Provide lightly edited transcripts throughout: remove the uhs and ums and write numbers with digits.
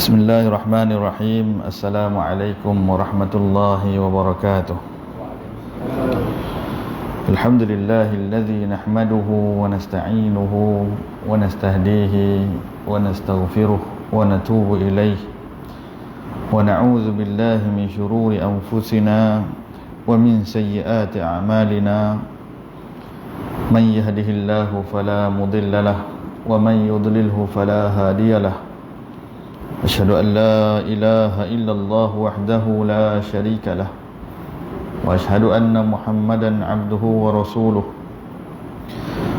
Bismillahirrahmanirrahim. Assalamualaikum warahmatullahi wabarakatuh. Alhamdulillahilladzi nahmaduhu wa nasta'inuhu wa nastahdihi wa nastaghfiruh wa natubu ilaih wa na'udzu billahi min syururi anfusina wa min sayyiati a'malina. Man yahdihillahu fala mudilla lahu wa man yudlilhu fala hadiya lahu. Asyhadu an la ilaha illallah wahdahu la syarika lah wa asyhadu anna Muhammadan abduhu wa rasuluh.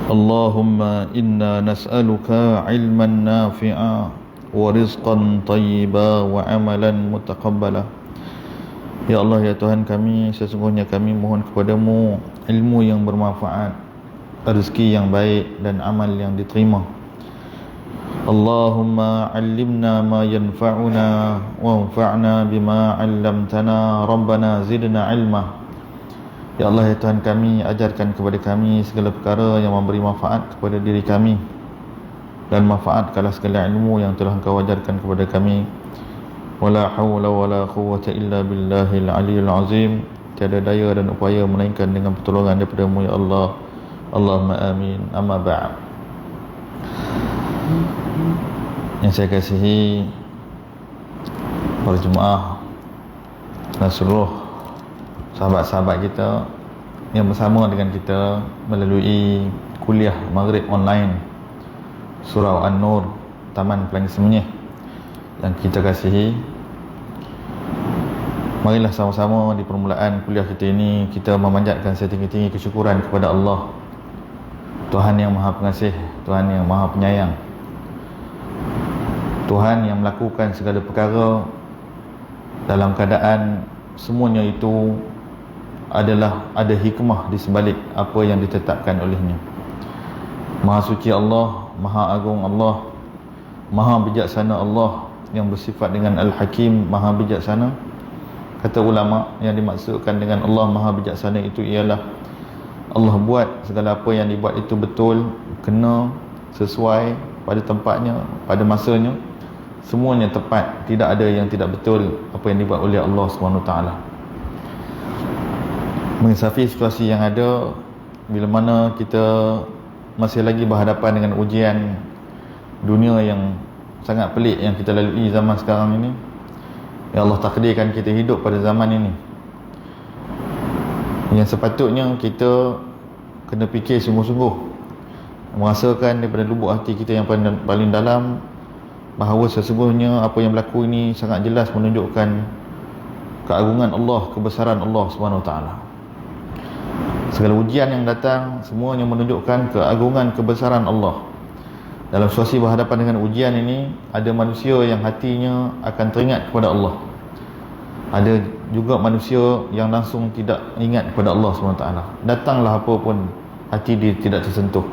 Allahumma inna nas'aluka ilman nafi'a wa rizqan tayyiba wa amalan mutaqabbala. Ya Allah, ya Tuhan kami, sesungguhnya kami mohon kepadamu ilmu yang bermanfaat, rezeki yang baik dan amal yang diterima. Allahumma 'allimna ma yanfa'una wanfa'na bima 'allamtana rabbana zidna 'ilma. Ya Allah, ya Tuhan kami, ajarkan kepada kami segala perkara yang memberi manfaat kepada diri kami, dan manfaatkanlah segala ilmu yang telah Engkau ajarkan kepada kami. Wala haula wala quwwata illa billahil aliyyil azim. Tiada daya dan upaya melainkan dengan pertolongan daripada-Mu ya Allah. Allahumma amin. Amma ba'd. Yang saya kasihi para jemaah dan seluruh sahabat-sahabat kita yang bersama dengan kita melalui kuliah Maghrib online Surau An-Nur Taman Pelangi Semenyih yang kita kasihi, marilah sama-sama di permulaan kuliah kita ini kita memanjatkan setinggi-tinggi kesyukuran kepada Allah, Tuhan yang Maha Pengasih, Tuhan yang Maha Penyayang, Tuhan yang melakukan segala perkara dalam keadaan semuanya itu adalah ada hikmah di sebalik apa yang ditetapkan olehnya. Maha suci Allah, Maha agung Allah, Maha bijaksana Allah yang bersifat dengan Al-Hakim, Maha bijaksana. Kata ulama, yang dimaksudkan dengan Allah Maha bijaksana itu ialah Allah buat segala apa yang dibuat itu betul, kena, sesuai, pada tempatnya, pada masanya. Semuanya tepat, tidak ada yang tidak betul apa yang dibuat oleh Allah SWT. Menginsafkan situasi yang ada, bila mana kita masih lagi berhadapan dengan ujian dunia yang sangat pelik yang kita lalui zaman sekarang ini. Ya Allah takdirkan kita hidup pada zaman ini, yang sepatutnya kita kena fikir sungguh-sungguh, merasakan daripada lubuk hati kita yang paling dalam bahawa sesungguhnya apa yang berlaku ini sangat jelas menunjukkan keagungan Allah, kebesaran Allah SWT. Segala ujian yang datang semuanya menunjukkan keagungan, kebesaran Allah. Dalam situasi berhadapan dengan ujian ini, ada manusia yang hatinya akan teringat kepada Allah, ada juga manusia yang langsung tidak ingat kepada Allah SWT. Datanglah apa pun, hati dia tidak tersentuh.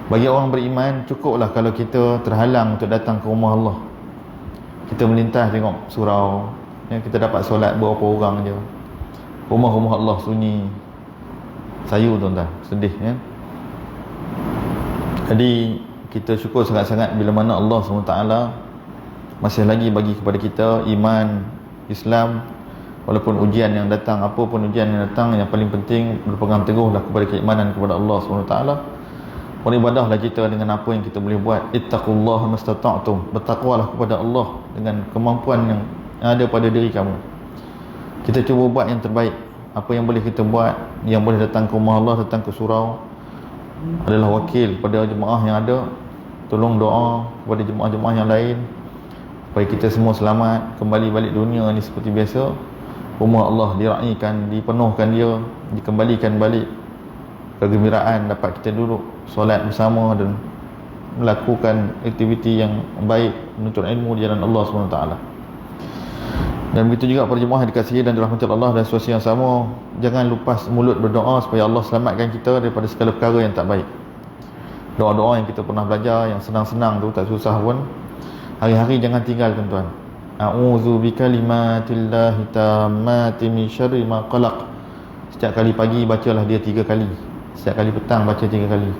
Bagi orang beriman, cukuplah kalau kita terhalang untuk datang ke rumah Allah. Kita melintas tengok surau, ya, kita dapat solat berapa orang je. Rumah-rumah Allah sunyi, sayu tuan-tuan, sedih ya. Jadi kita syukur sangat-sangat bila mana Allah SWT masih lagi bagi kepada kita iman, Islam. Walaupun ujian yang datang, apa pun ujian yang datang, yang paling penting berpegang teguhlah kepada keimanan kepada Allah SWT. Beribadahlah kita dengan apa yang kita boleh buat. Ittaqullaha mastata'tum. Bertakwalah kepada Allah dengan kemampuan yang ada pada diri kamu. Kita cuba buat yang terbaik. Apa yang boleh kita buat, yang boleh datang ke rumah Allah, datang ke surau, adalah wakil pada jemaah yang ada. Tolong doa kepada jemaah-jemaah yang lain supaya kita semua selamat kembali balik dunia ni seperti biasa. Rumah Allah diraikan, dipenuhkan dia, dikembalikan balik. Kegembiraan dapat kita duduk solat bersama dan melakukan aktiviti yang baik, menuntut ilmu di jalan Allah SWT. Dan begitu juga para jemaah dikasihi dan dirahmati Allah, dan situasi yang sama, jangan lupas mulut berdoa supaya Allah selamatkan kita daripada segala perkara yang tak baik. Doa-doa yang kita pernah belajar, yang senang-senang tu, tak susah pun, hari-hari jangan tinggal tuan-tuan. A'udzu bikalimatillahi tammati min syarri ma qalaq. Setiap kali pagi bacalah dia 3 kali, setiap kali petang baca 3 kali.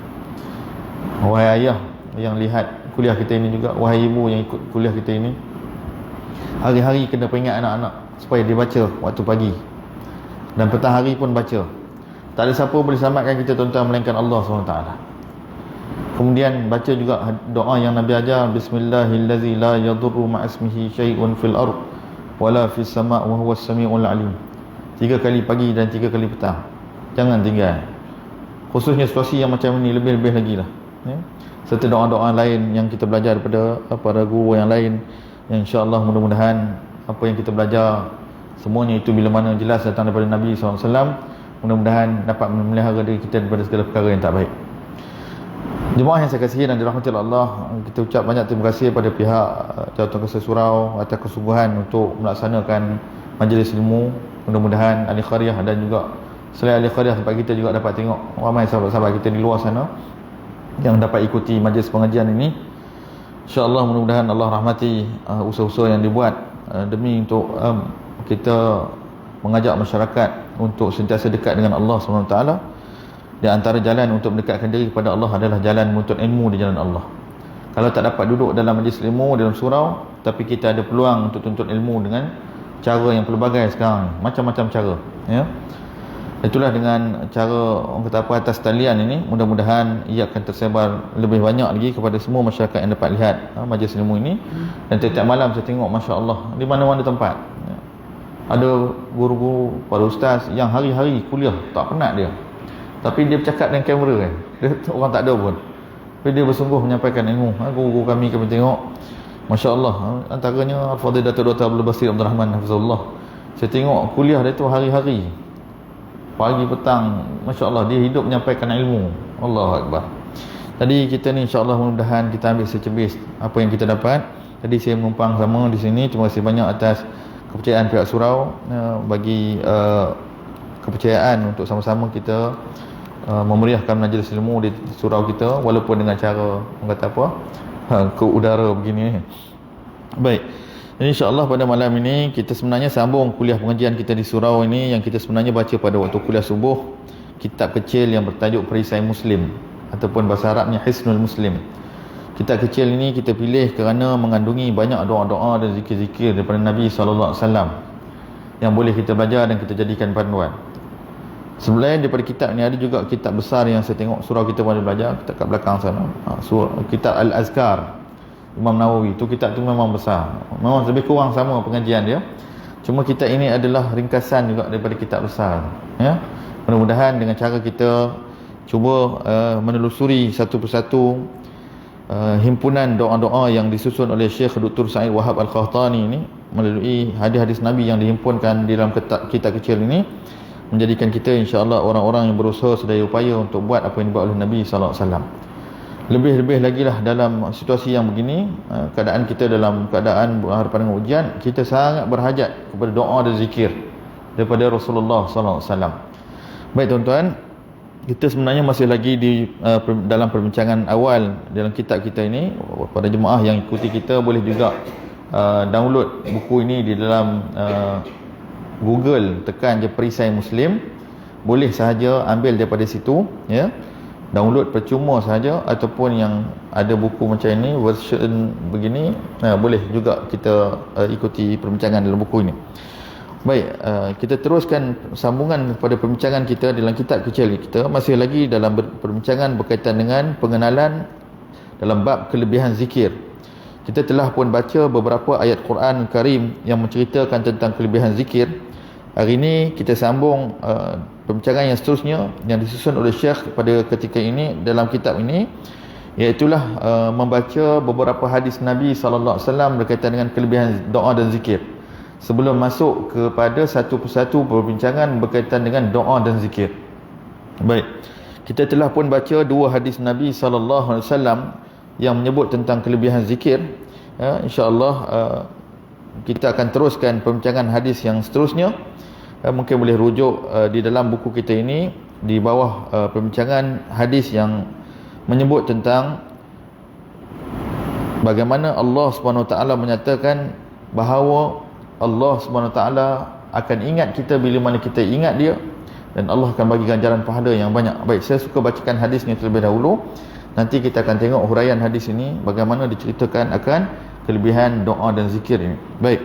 Wahai ayah yang lihat kuliah kita ini juga, wahai ibu yang ikut kuliah kita ini, Hari-hari kena peringat anak-anak supaya dia baca waktu pagi, dan petang hari pun baca. Tak ada siapa boleh selamatkan kita tuan-tuan melainkan Allah SWT. Kemudian baca juga doa yang Nabi ajar, Bismillahillazi la yadurru ma'asmihi syai'un fil ard wala fis sama' wa huwas sami'ul alim. 3 kali pagi dan 3 kali petang. Jangan tinggal. Khususnya situasi yang macam ni, lebih-lebih lagi lah, ya? Serta doa-doa lain yang kita belajar daripada para guru yang lain, yang insya-Allah mudah-mudahan apa yang kita belajar semuanya itu bila mana jelas datang daripada Nabi SAW, mudah-mudahan dapat memelihara diri kita daripada segala perkara yang tak baik. Jemaah yang saya kasihi dan dirahmati Allah, kita ucap banyak terima kasih pada pihak Jawatan Kuasa Surau atas kesungguhan untuk melaksanakan majlis ilmu. Mudah-mudahan ahli qaryah dan juga selain ahli qaryah, tempat kita juga dapat tengok ramai sahabat-sahabat kita di luar sana yang dapat ikuti majlis pengajian ini. InsyaAllah mudah-mudahan Allah rahmati usaha-usaha yang dibuat demi untuk kita mengajak masyarakat untuk sentiasa dekat dengan Allah SWT. Di antara jalan untuk mendekatkan diri kepada Allah adalah jalan menuntut ilmu di jalan Allah. Kalau tak dapat duduk dalam majlis ilmu, dalam surau, tapi kita ada peluang untuk tuntut ilmu dengan cara yang pelbagai sekarang, macam-macam cara, ya. Itulah dengan cara orang kata apa, atas talian ini, mudah-mudahan ia akan tersebar lebih banyak lagi kepada semua masyarakat yang dapat lihat majlis ilmu ini. Dan setiap malam saya tengok, masya-Allah, di mana-mana tempat, ya, ada guru-guru, para ustaz yang hari-hari kuliah tak penat dia, tapi dia bercakap dengan kamera kan, dia, orang tak ada pun, tapi dia bersungguh menyampaikan ilmu. Guru-guru kami tengok, masya-Allah, antaranya Al-Fadhil Datuk Dr. Abdul Basir Abdul Rahman Hafizullah, saya tengok kuliah dia tu hari-hari, pagi petang, masya-Allah, dia hidup menyampaikan ilmu. Allahu Akbar. Tadi kita ni insya-Allah mudah-mudahan kita ambil secebis apa yang kita dapat. Tadi saya menumpang sama di sini. Terima kasih banyak atas kepercayaan pihak surau, bagi kepercayaan untuk sama-sama kita memeriahkan majlis ilmu di surau kita, walaupun dengan cara orang kata apa, ke udara begini. Baik, jadi insya-Allah pada malam ini kita sebenarnya sambung kuliah pengajian kita di surau ini, yang kita sebenarnya baca pada waktu kuliah subuh, kitab kecil yang bertajuk Perisai Muslim, ataupun bahasa Arabnya Hisnul Muslim. Kitab kecil ini kita pilih kerana mengandungi banyak doa-doa dan zikir-zikir daripada Nabi SAW yang boleh kita belajar dan kita jadikan panduan. Selain daripada kitab ni, ada juga kitab besar yang saya tengok surau kita boleh belajar, kitab kat belakang sana, kitab Al-Azkar Imam Nawawi. Tu kitab tu memang besar, memang lebih kurang sama pengajian dia, cuma kitab ini adalah ringkasan juga daripada kitab besar, ya. Mudah-mudahan dengan cara kita cuba menelusuri satu persatu himpunan doa-doa yang disusun oleh Syekh Dr. Sa'id Wahab Al-Qahtani ini, melalui hadis-hadis Nabi yang dihimpunkan di dalam kitab kecil ini, menjadikan kita insya-Allah orang-orang yang berusaha sedaya upaya untuk buat apa yang dibuat oleh Nabi sallallahu alaihi wasallam. Lebih-lebih lagi lah dalam situasi yang begini, keadaan kita dalam keadaan berhadapan dengan ujian, kita sangat berhajat kepada doa dan zikir daripada Rasulullah sallallahu alaihi wasallam. Baik tuan-tuan, kita sebenarnya masih lagi di dalam perbincangan awal dalam kitab kita ini. Pada jemaah yang ikuti kita boleh juga download buku ini di dalam Google, tekan je Perisai Muslim, boleh sahaja ambil daripada situ, ya. Download percuma sahaja, ataupun yang ada buku macam ini, version begini, boleh juga kita ikuti perbincangan dalam buku ini. Baik, kita teruskan sambungan pada perbincangan kita dalam kitab kecil kita. Masih lagi dalam perbincangan berkaitan dengan pengenalan dalam bab kelebihan zikir. Kita telah pun baca beberapa ayat Quran Karim yang menceritakan tentang kelebihan zikir. Hari ini kita sambung perbincangan yang seterusnya yang disusun oleh Syekh pada ketika ini dalam kitab ini, iaitulah membaca beberapa hadis Nabi sallallahu alaihi wasallam berkaitan dengan kelebihan doa dan zikir. Sebelum masuk kepada satu persatu perbincangan berkaitan dengan doa dan zikir. Baik, kita telah pun baca dua hadis Nabi sallallahu alaihi wasallam yang menyebut tentang kelebihan zikir. InsyaAllah kita akan teruskan perbincangan hadis yang seterusnya. Mungkin boleh rujuk di dalam buku kita ini, di bawah perbincangan hadis yang menyebut tentang bagaimana Allah SWT menyatakan bahawa Allah SWT akan ingat kita bila mana kita ingat dia, dan Allah akan bagi ganjaran pahala yang banyak. Baik, saya suka bacakan hadis ni terlebih dahulu. Nanti kita akan tengok huraian hadis ini, bagaimana diceritakan akan kelebihan doa dan zikir ini. Baik.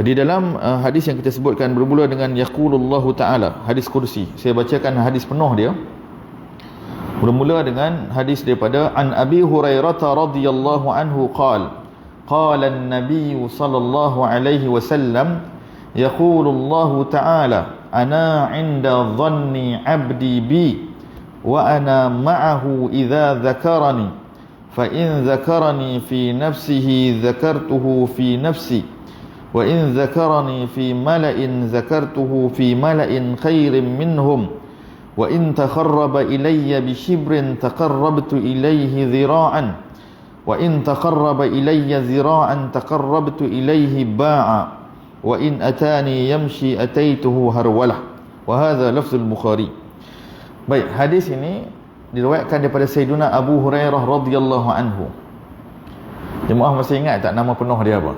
Di dalam hadis yang kita sebutkan bermula dengan yaqulullahu ta'ala, hadis kursi. Saya bacakan hadis penuh dia. Bermula dengan hadis daripada an Abi Hurairah radhiyallahu anhu qala an-nabiy sallallahu alaihi wasallam yaqulullahu ta'ala ana 'inda dhanni 'abdi bi wa ana ma'ahu idza dzakarani fa in dzakarani fi nafsihi dzakartuhu fi nafsi wa in dzakarani fi mala'in dzakartuhu fi mala'in khairin minhum wa in taqarraba ilayya bi shibrin taqarrabtu ilayhi dhira'an wa in taqarraba ilayya dhira'an taqarrabtu ilayhi ba'a wa in atani yamshi ataituhu harwalah. Wa hadha lafzul Bukhari. Baik, hadis ini diriwayatkan daripada Sayyidina Abu Hurairah radhiyallahu anhu. Jemaah masih ingat tak nama penuh dia apa?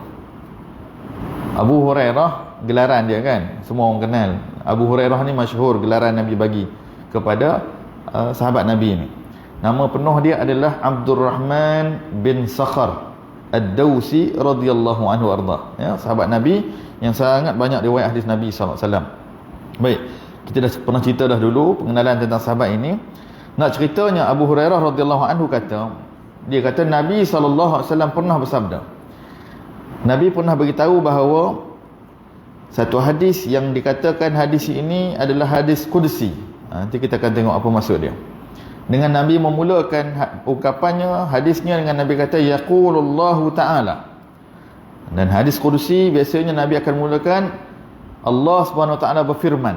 Abu Hurairah, gelaran dia kan, semua orang kenal. Abu Hurairah ni masyhur, gelaran Nabi bagi kepada sahabat Nabi ni. Nama penuh dia adalah Abdurrahman bin Sakhar Ad-Dawsi radhiyallahu anhu arda. Ya, sahabat Nabi yang sangat banyak riwayat hadis Nabi sallallahu alaihi wasallam. Baik, kita dah pernah cerita dah dulu pengenalan tentang sahabat ini. Nak ceritanya Abu Hurairah radhiyallahu anhu kata, dia kata Nabi sallallahu alaihi wasallam pernah bersabda. Nabi pernah beritahu bahawa satu hadis yang dikatakan hadis ini adalah hadis qudsi. Nanti kita akan tengok apa maksud dia. Dengan Nabi memulakan ungkapannya, hadisnya dengan Nabi kata yaqulullahu ta'ala. Dan hadis qudsi biasanya Nabi akan mulakan Allah Subhanahu wa taala berfirman.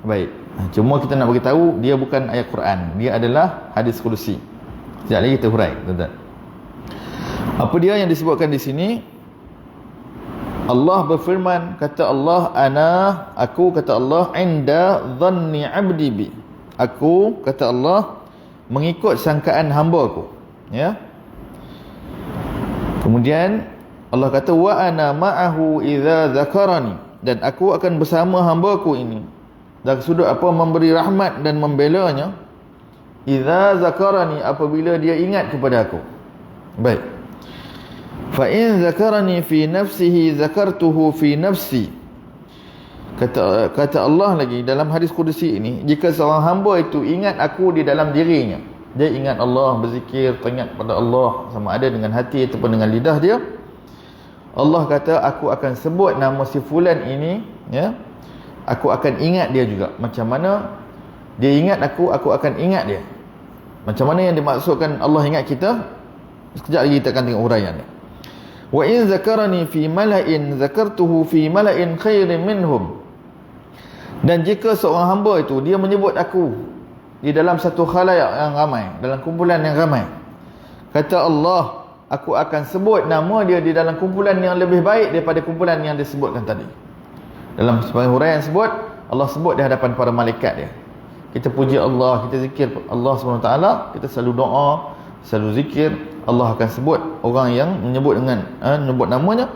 Baik. Cuma kita nak beritahu dia bukan ayat Quran, dia adalah hadis qudsi. Sekejap lagi kita hurai, tuan-tuan. Apa dia yang disebutkan di sini? Allah berfirman, kata Allah, aku kata Allah, inda dhanni 'abdi bi. Aku kata Allah mengikut sangkaan hamba-Ku. Ya. Kemudian Allah kata wa ana ma'ahu idza dzakarani, dan aku akan bersama hamba-Ku ini dari sudut apa memberi rahmat dan membelanya, idza dzakarani, apabila dia ingat kepada aku. Baik. Fa in dzakarani fi nafsihi dzakartuhu fi nafsi. Kata Allah lagi dalam hadis qudsi ini, jika seorang hamba itu ingat aku di dalam dirinya, dia ingat Allah, berzikir, teringat pada Allah sama ada dengan hati ataupun dengan lidah dia, Allah kata aku akan sebut nama si fulan ini, ya. Aku akan ingat dia juga. Macam mana dia ingat aku akan ingat dia. Macam mana yang dimaksudkan Allah ingat kita? Sekejap lagi kita akan tengok huraian ni. Wa in zakarani fi mala'in zakartuhu fi mala'in khairin minhum. Dan jika seorang hamba itu dia menyebut aku di dalam satu khalayak yang ramai, dalam kumpulan yang ramai, kata Allah, aku akan sebut nama dia di dalam kumpulan yang lebih baik daripada kumpulan yang disebutkan tadi. Dalam sebagian huraian sebut, Allah sebut di hadapan para malaikat dia. Kita puji Allah, kita zikir Allah SWT, kita selalu doa, selalu zikir, Allah akan sebut orang yang menyebut dengan menyebut namanya,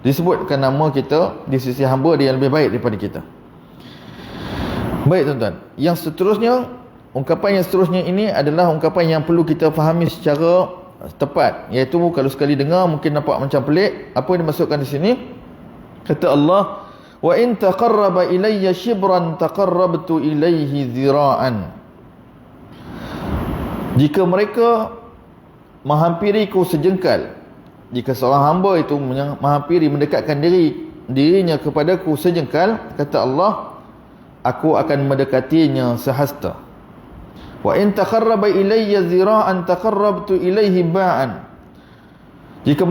disebutkan nama kita di sisi hamba dia yang lebih baik daripada kita. Baik tuan-tuan, yang seterusnya, ungkapan yang seterusnya ini adalah ungkapan yang perlu kita fahami secara tepat, iaitu kalau sekali dengar mungkin nampak macam pelik. Apa yang dimaksudkan di sini? Kata Allah, wa in taqarraba ilayya shibran taqarrabtu ilayhi dhira'an. Jika mereka menghampiriku sejengkal, jika seorang hamba itu menghampiri, mendekatkan dirinya kepadaku sejengkal, kata Allah, aku akan mendekatinya sehasta. Wa in taqarraba ilayya dhira'an taqarrabtu ilayhi ba'an. Jika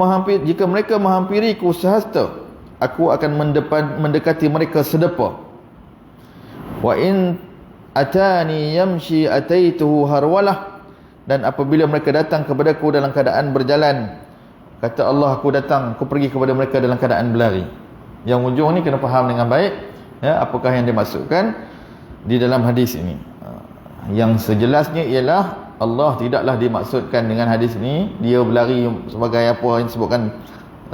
mereka menghampiriku sehasta, aku akan mendekati mereka sedepa. Wa in atani yamshi ataituhu harwalah. Dan apabila mereka datang kepadaku dalam keadaan berjalan, kata Allah, aku datang, aku pergi kepada mereka dalam keadaan berlari. Yang ujung ni kena faham dengan baik, ya, apakah yang dimaksudkan di dalam hadis ini. Yang sejelasnya ialah Allah tidaklah dimaksudkan dengan hadis ini dia berlari sebagai apa yang disebutkan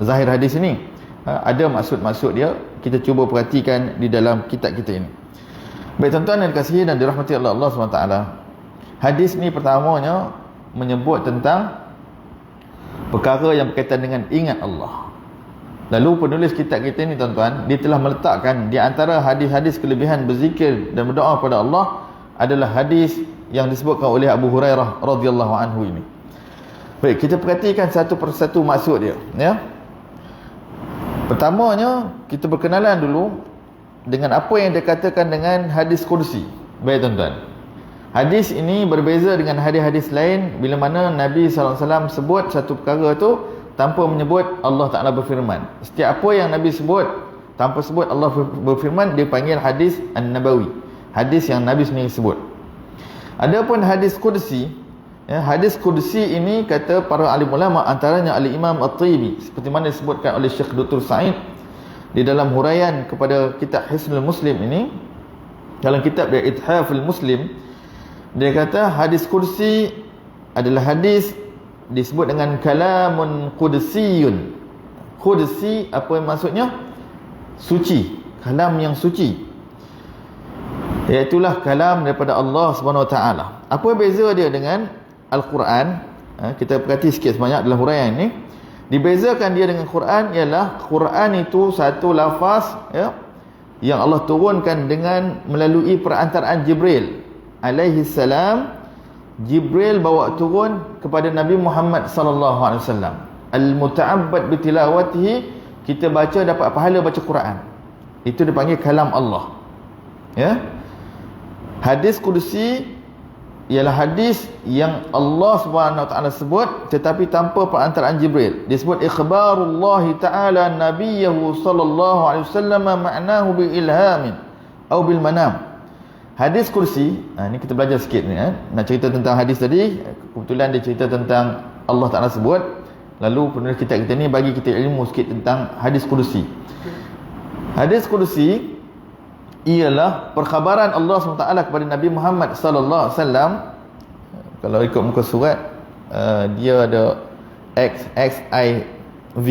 zahir hadis ini. Ada maksud-maksud dia, kita cuba perhatikan di dalam kitab kita ini. Baik tuan-tuan yang dikasihi dan dirahmati oleh Allah SWT, hadis ni pertamanya menyebut tentang perkara yang berkaitan dengan ingat Allah. Lalu penulis kitab kita ni tuan-tuan, dia telah meletakkan di antara hadis-hadis kelebihan berzikir dan berdoa pada Allah adalah hadis yang disebutkan oleh Abu Hurairah radhiyallahu anhu ini. Baik, kita perhatikan satu persatu maksud dia, ya. Pertamanya, kita berkenalan dulu dengan apa yang dikatakan dengan hadis kursi. Baik tuan-tuan, hadis ini berbeza dengan hadis-hadis lain bila mana Nabi SAW sebut satu perkara tu tanpa menyebut Allah Ta'ala berfirman. Setiap apa yang Nabi sebut tanpa sebut Allah berfirman, dia panggil hadis An-Nabawi, hadis yang Nabi sendiri sebut. Adapun hadis kursi, ya, hadis kursi ini kata para alim ulama, antaranya Al-Imam At-Tibi, seperti mana disebutkan oleh Syekh Dr. Sa'id di dalam huraian kepada kitab Hisnul Muslim ini, dalam kitab dia Ithaful Muslim, dia kata hadis kursi adalah hadis disebut dengan kalamun qudsiyun. Qudsi apa yang maksudnya? Suci, kalam yang suci, iaitulah kalam daripada Allah Subhanahu Wa Taala. Apa beza dia dengan Al-Quran? Kita perhati sikit sebanyak dalam huraian ini. Dibezakan dia dengan Quran ialah Quran itu satu lafaz, ya, yang Allah turunkan dengan melalui perantaraan Jibril alaihi salam. Jibril bawa turun kepada Nabi Muhammad sallallahu alaihi wasallam. Al-muta'abbad bi tilawatihi, kita baca dapat pahala baca Quran. Itu dipanggil kalam Allah. Ya. Hadis kursi ialah hadis yang Allah Subhanahu wa taala sebut tetapi tanpa perantaraan Jibril. Disebut ikhbarullah taala nabiyahu sallallahu alaihi wasallam ma'nahu bi ilhamin atau bil manam. Hadis kursi, ni kita belajar sikit ni, nak cerita tentang hadis tadi, kebetulan dia cerita tentang Allah Ta'ala sebut, lalu penulis kitab kita ni bagi kita ilmu sikit tentang hadis kursi. Hadis kursi ialah perkhabaran Allah SWT kepada Nabi Muhammad sallallahu alaihi wasallam. Kalau ikut muka surat, dia ada XXIV.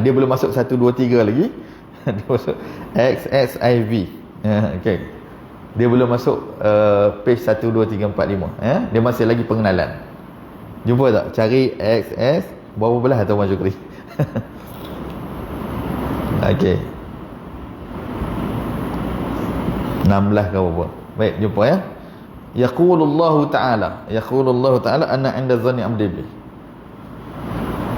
Dia belum masuk 1 2 3 lagi. Dia masuk XXIV. Okey. Dia belum masuk page 1, 2, 3, 4, 5. Dia masih lagi pengenalan. Jumpa tak? Cari XS berapa belah atau Tuan Syukri? Okey, 16 ke berapa? Baik, jumpa ya. Yaqulullahu ta'ala, yaqulullahu ta'ala anna 'inda dhanni 'abdi bi.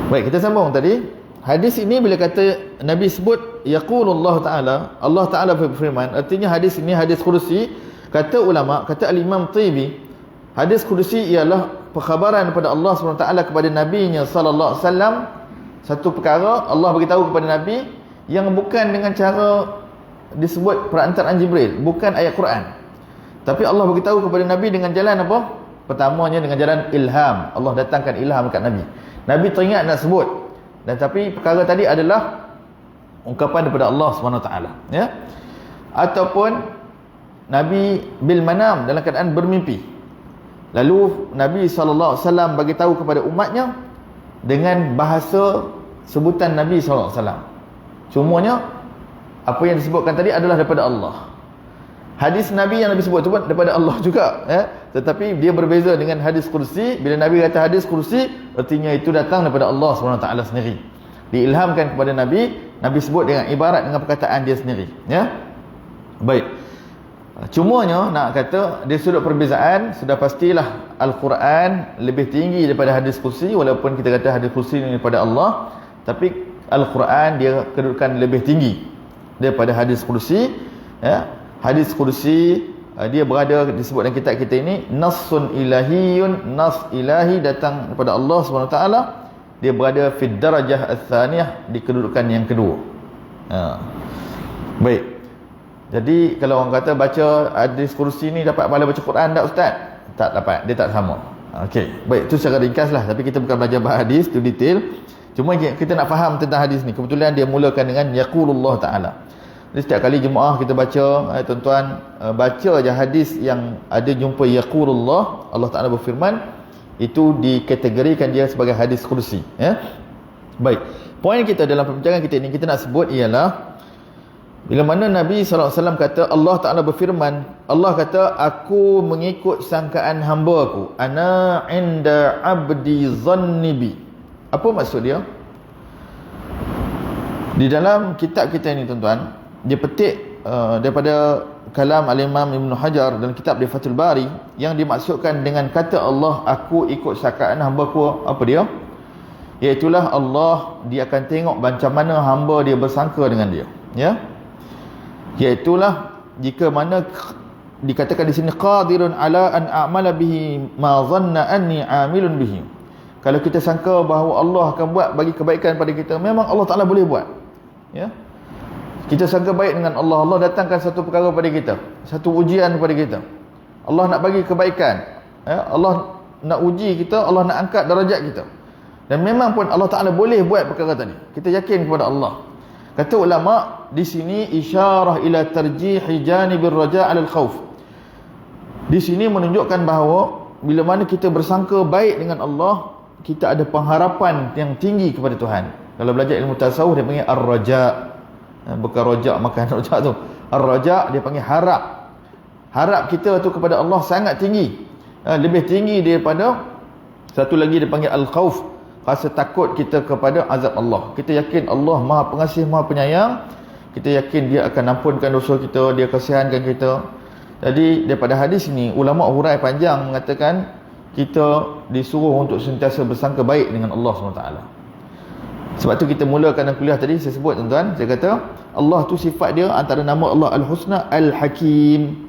Baik, kita sambung tadi. Hadis ini bila kata Nabi sebut yaqulullahu ta'ala, Allah Ta'ala berfirman, artinya hadis ini hadis kursi. Kata ulama, kata Al-Imam Tibi, hadis kursi ialah perkhabaran daripada Allah SWT kepada Nabi-Nya sallallahu alaihi wasallam, satu perkara Allah beritahu kepada Nabi yang bukan dengan cara disebut perantaraan Jibril, bukan ayat Quran, tapi Allah beritahu kepada Nabi dengan jalan apa? Pertamanya dengan jalan ilham. Allah datangkan ilham dekat Nabi. Nabi teringat nak sebut, dan tapi perkara tadi adalah ungkapan daripada Allah SWT, ya. Ataupun Nabi bil manam, dalam keadaan bermimpi. Lalu Nabi SAW bagi tahu kepada umatnya dengan bahasa sebutan Nabi SAW. Cumanya apa yang disebutkan tadi adalah daripada Allah. Hadis Nabi yang Nabi sebut itu pun daripada Allah juga, ya. Tetapi dia berbeza dengan hadis kursi. Bila Nabi kata hadis kursi, artinya itu datang daripada Allah SWT sendiri, diilhamkan kepada Nabi. Nabi sebut dengan ibarat dengan perkataan dia sendiri, ya. Baik, cumanya nak kata dari sudut perbezaan, sudah pastilah Al-Quran lebih tinggi daripada hadis kursi. Walaupun kita kata hadis kursi ini daripada Allah, tapi Al-Quran dia kedudukan lebih tinggi daripada hadis kursi, ya. Hadis kursi dia berada disebut dalam kitab kita ini nassun ilahiyun, nas ilahi datang daripada Allah SWT. Dia berada fid darajah ats-tsaniyah, di kedudukan yang kedua. Baik, jadi kalau orang kata baca hadis kursi ni dapat pahala baca Quran tak ustaz? Tak dapat, dia tak sama. Okey, baik, itu secara ringkas lah. Tapi kita bukan belajar bahas hadis tu detail, cuma kita nak faham tentang hadis ni. Kebetulan dia mulakan dengan yaqulullah ta'ala. Jadi setiap kali jemaah kita baca, tuan-tuan, baca aja hadis yang ada jumpa yaqulullah, Allah Ta'ala berfirman, itu dikategorikan dia sebagai hadis kursi, ya. Baik, poin kita dalam perbincangan kita ini, kita nak sebut ialah bila mana Nabi SAW kata Allah Ta'ala berfirman, Allah kata aku mengikut sangkaan hamba aku, ana inda abdi zannibi, Apa maksud dia? Di dalam kitab kita ini tuan-tuan, dia petik daripada kalam Al-Imam Ibn Hajar dalam kitab dia Fathul Bari, yang dimaksudkan dengan kata Allah, aku ikut sangkaan hamba-Ku, apa dia? Iaitulah Allah, dia akan tengok macam mana hamba dia bersangka dengan dia, ya. Iaitulah jika mana dikatakan di sini qadirun ala an a'mala bihi ma dhanna anni 'amilun bihi. Kalau kita sangka bahawa Allah akan buat bagi kebaikan pada kita, memang Allah Taala boleh buat. Ya. Kita sangka baik dengan Allah, Allah datangkan satu perkara pada kita, satu ujian kepada kita. Allah nak bagi kebaikan. Ya, Allah nak uji kita, Allah nak angkat darajat kita. Dan memang pun Allah Taala boleh buat perkara tadi. Kita yakin kepada Allah. Kata ulama di sini isyarah ila tarjihi janibir raja' 'ala al-khauf. Di sini menunjukkan bahawa bila mana kita bersangka baik dengan Allah, kita ada pengharapan yang tinggi kepada Tuhan. Kalau belajar ilmu tasawuf dia panggil ar-raja'. Bukan rojak makan rojak tu. Ar-raja' dia panggil harap. Harap kita tu kepada Allah sangat tinggi. Lebih tinggi daripada satu lagi dia panggil al-khauf. Rasa takut kita kepada azab Allah. Kita yakin Allah Maha Pengasih, Maha Penyayang. Kita yakin dia akan ampunkan dosa kita, dia kasihankan kita. Jadi daripada hadis ini ulama hurai panjang mengatakan kita disuruh untuk sentiasa bersangka baik dengan Allah SWT. Sebab tu kita mulakan kuliah tadi saya sebut tuan-tuan, saya kata Allah tu sifat dia antara nama Allah Al-Husna Al-Hakim.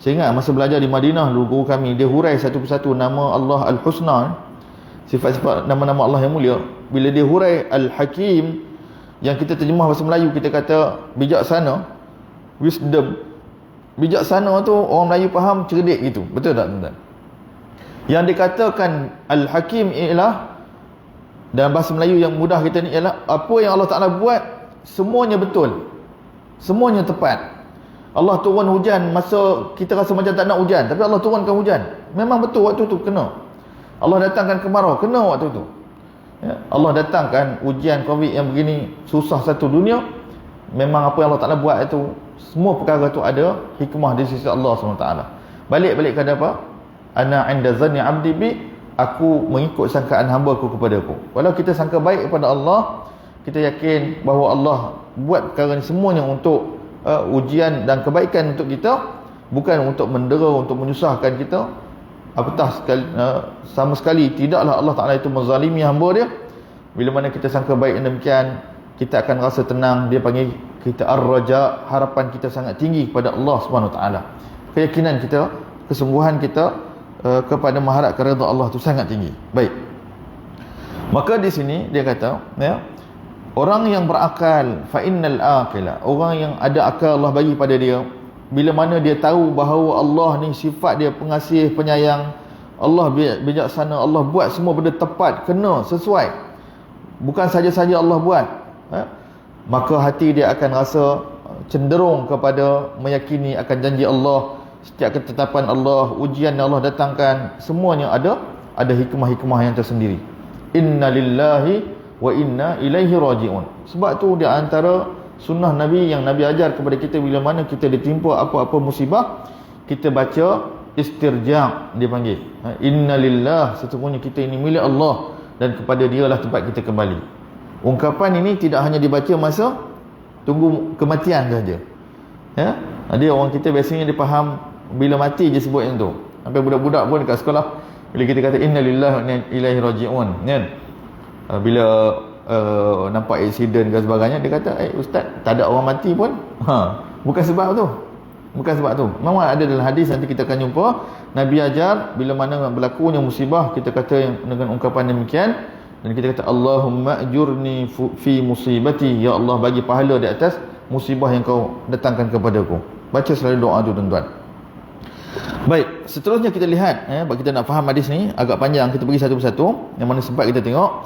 Saya ingat masa belajar di Madinah dulu, guru kami dia hurai satu persatu nama Allah Al-Husna, sifat-sifat nama-nama Allah yang mulia. Bila dia hurai Al-Hakim, yang kita terjemah bahasa Melayu kita kata bijaksana, wisdom. Bijaksana tu orang Melayu faham cerdik gitu. Betul tak tuan-tuan? Yang dikatakan Al-Hakim ialah dalam bahasa Melayu yang mudah kita ni ialah apa yang Allah Ta'ala buat semuanya betul, semuanya tepat. Allah turun hujan masa kita rasa macam tak nak hujan, tapi Allah turunkan hujan, memang betul waktu tu kena. Allah datangkan kemarau, kena waktu tu, ya. Allah datangkan ujian Covid yang begini susah satu dunia, memang apa yang Allah Ta'ala buat itu, semua perkara tu ada hikmah di sisi Allah SWT. Balik-balik kepada apa? Ana 'inda zanni 'abdi bi, aku mengikut sangkaan hamba-Ku kepada-Ku. Walau kita sangka baik kepada Allah, kita yakin bahawa Allah buat perkara ni semuanya untuk ujian dan kebaikan untuk kita, bukan untuk mendera, untuk menyusahkan kita. Apatah sekali, sama sekali tidaklah Allah Ta'ala itu menzalimi hamba dia. Bila mana kita sangka baik demikian, kita akan rasa tenang. Dia panggil kita ar-raja', harapan kita sangat tinggi kepada Allah Subhanahu Wa Ta'ala. Keyakinan kita, kesungguhan kita kepada mengharapkan redha Allah tu sangat tinggi. Baik. Maka di sini dia kata, ya, orang yang berakal, fa innal aqila, orang yang ada akal Allah bagi pada dia, bila mana dia tahu bahawa Allah ni sifat dia pengasih, penyayang, Allah bijaksana, Allah buat semua benda tepat, kena, sesuai. Bukan saja-saja Allah buat, ya, maka hati dia akan rasa cenderung kepada meyakini akan janji Allah, setiap ketetapan Allah, ujian yang Allah datangkan, semuanya ada hikmah-hikmah yang tersendiri. Inna lillahi wa inna ilaihi raji'un. Sebab tu di antara sunnah Nabi yang Nabi ajar kepada kita, bila mana kita ditimpa apa-apa musibah, kita baca istirja', dia panggil. Inna lillah, sesungguhnya kita ini milik Allah dan kepada Dialah tempat kita kembali. Ungkapan ini tidak hanya dibaca masa tunggu kematian saja. Ya, ada orang kita biasanya dia faham bila mati je sebut yang tu. Sampai budak-budak pun dekat sekolah bila kita kata inna lillahi wa inna ilaihi raji'un, kan, bila nampak aksiden ke sebagainya, dia kata ustaz, tak ada orang mati pun. Bukan sebab tu, bukan sebab tu. Memang ada dalam hadis, nanti kita akan jumpa Nabi ajar bila mana berlakunya musibah, kita kata dengan ungkapan demikian, dan kita kata Allahumma ajurni fi musibati, ya Allah bagi pahala di atas musibah yang kau datangkan kepadaku. Baca selalu doa tu tuan-tuan. Baik, seterusnya kita lihat, bagi kita nak faham hadis ni agak panjang, kita pergi satu persatu yang mana sempat kita tengok.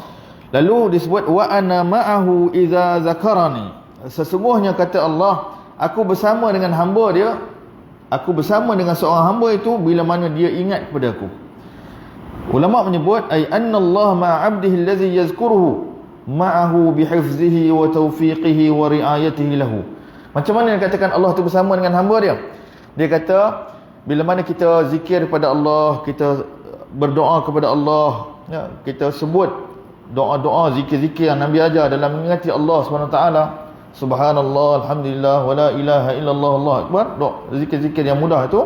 Lalu disebut wa ana ma'ahu idza zakarani, sesungguhnya kata Allah, aku bersama dengan hamba dia, aku bersama dengan seorang hamba itu bila mana dia ingat kepada aku. Ulama menyebut ay anna Allah ma'a 'abdihi allazi yazkuruhu ma'ahu bihifzihi wa tawfiqihi wa riayatihi lahu. Macam mana dia katakan Allah tu bersama dengan hamba dia? Dia kata bila mana kita zikir kepada Allah, kita berdoa kepada Allah, ya, kita sebut doa-doa, zikir-zikir yang Nabi ajar dalam mengingati Allah SWT. Subhanallah, alhamdulillah, wa la ilaha illallah, Allahu akbar. Zikir-zikir yang mudah itu.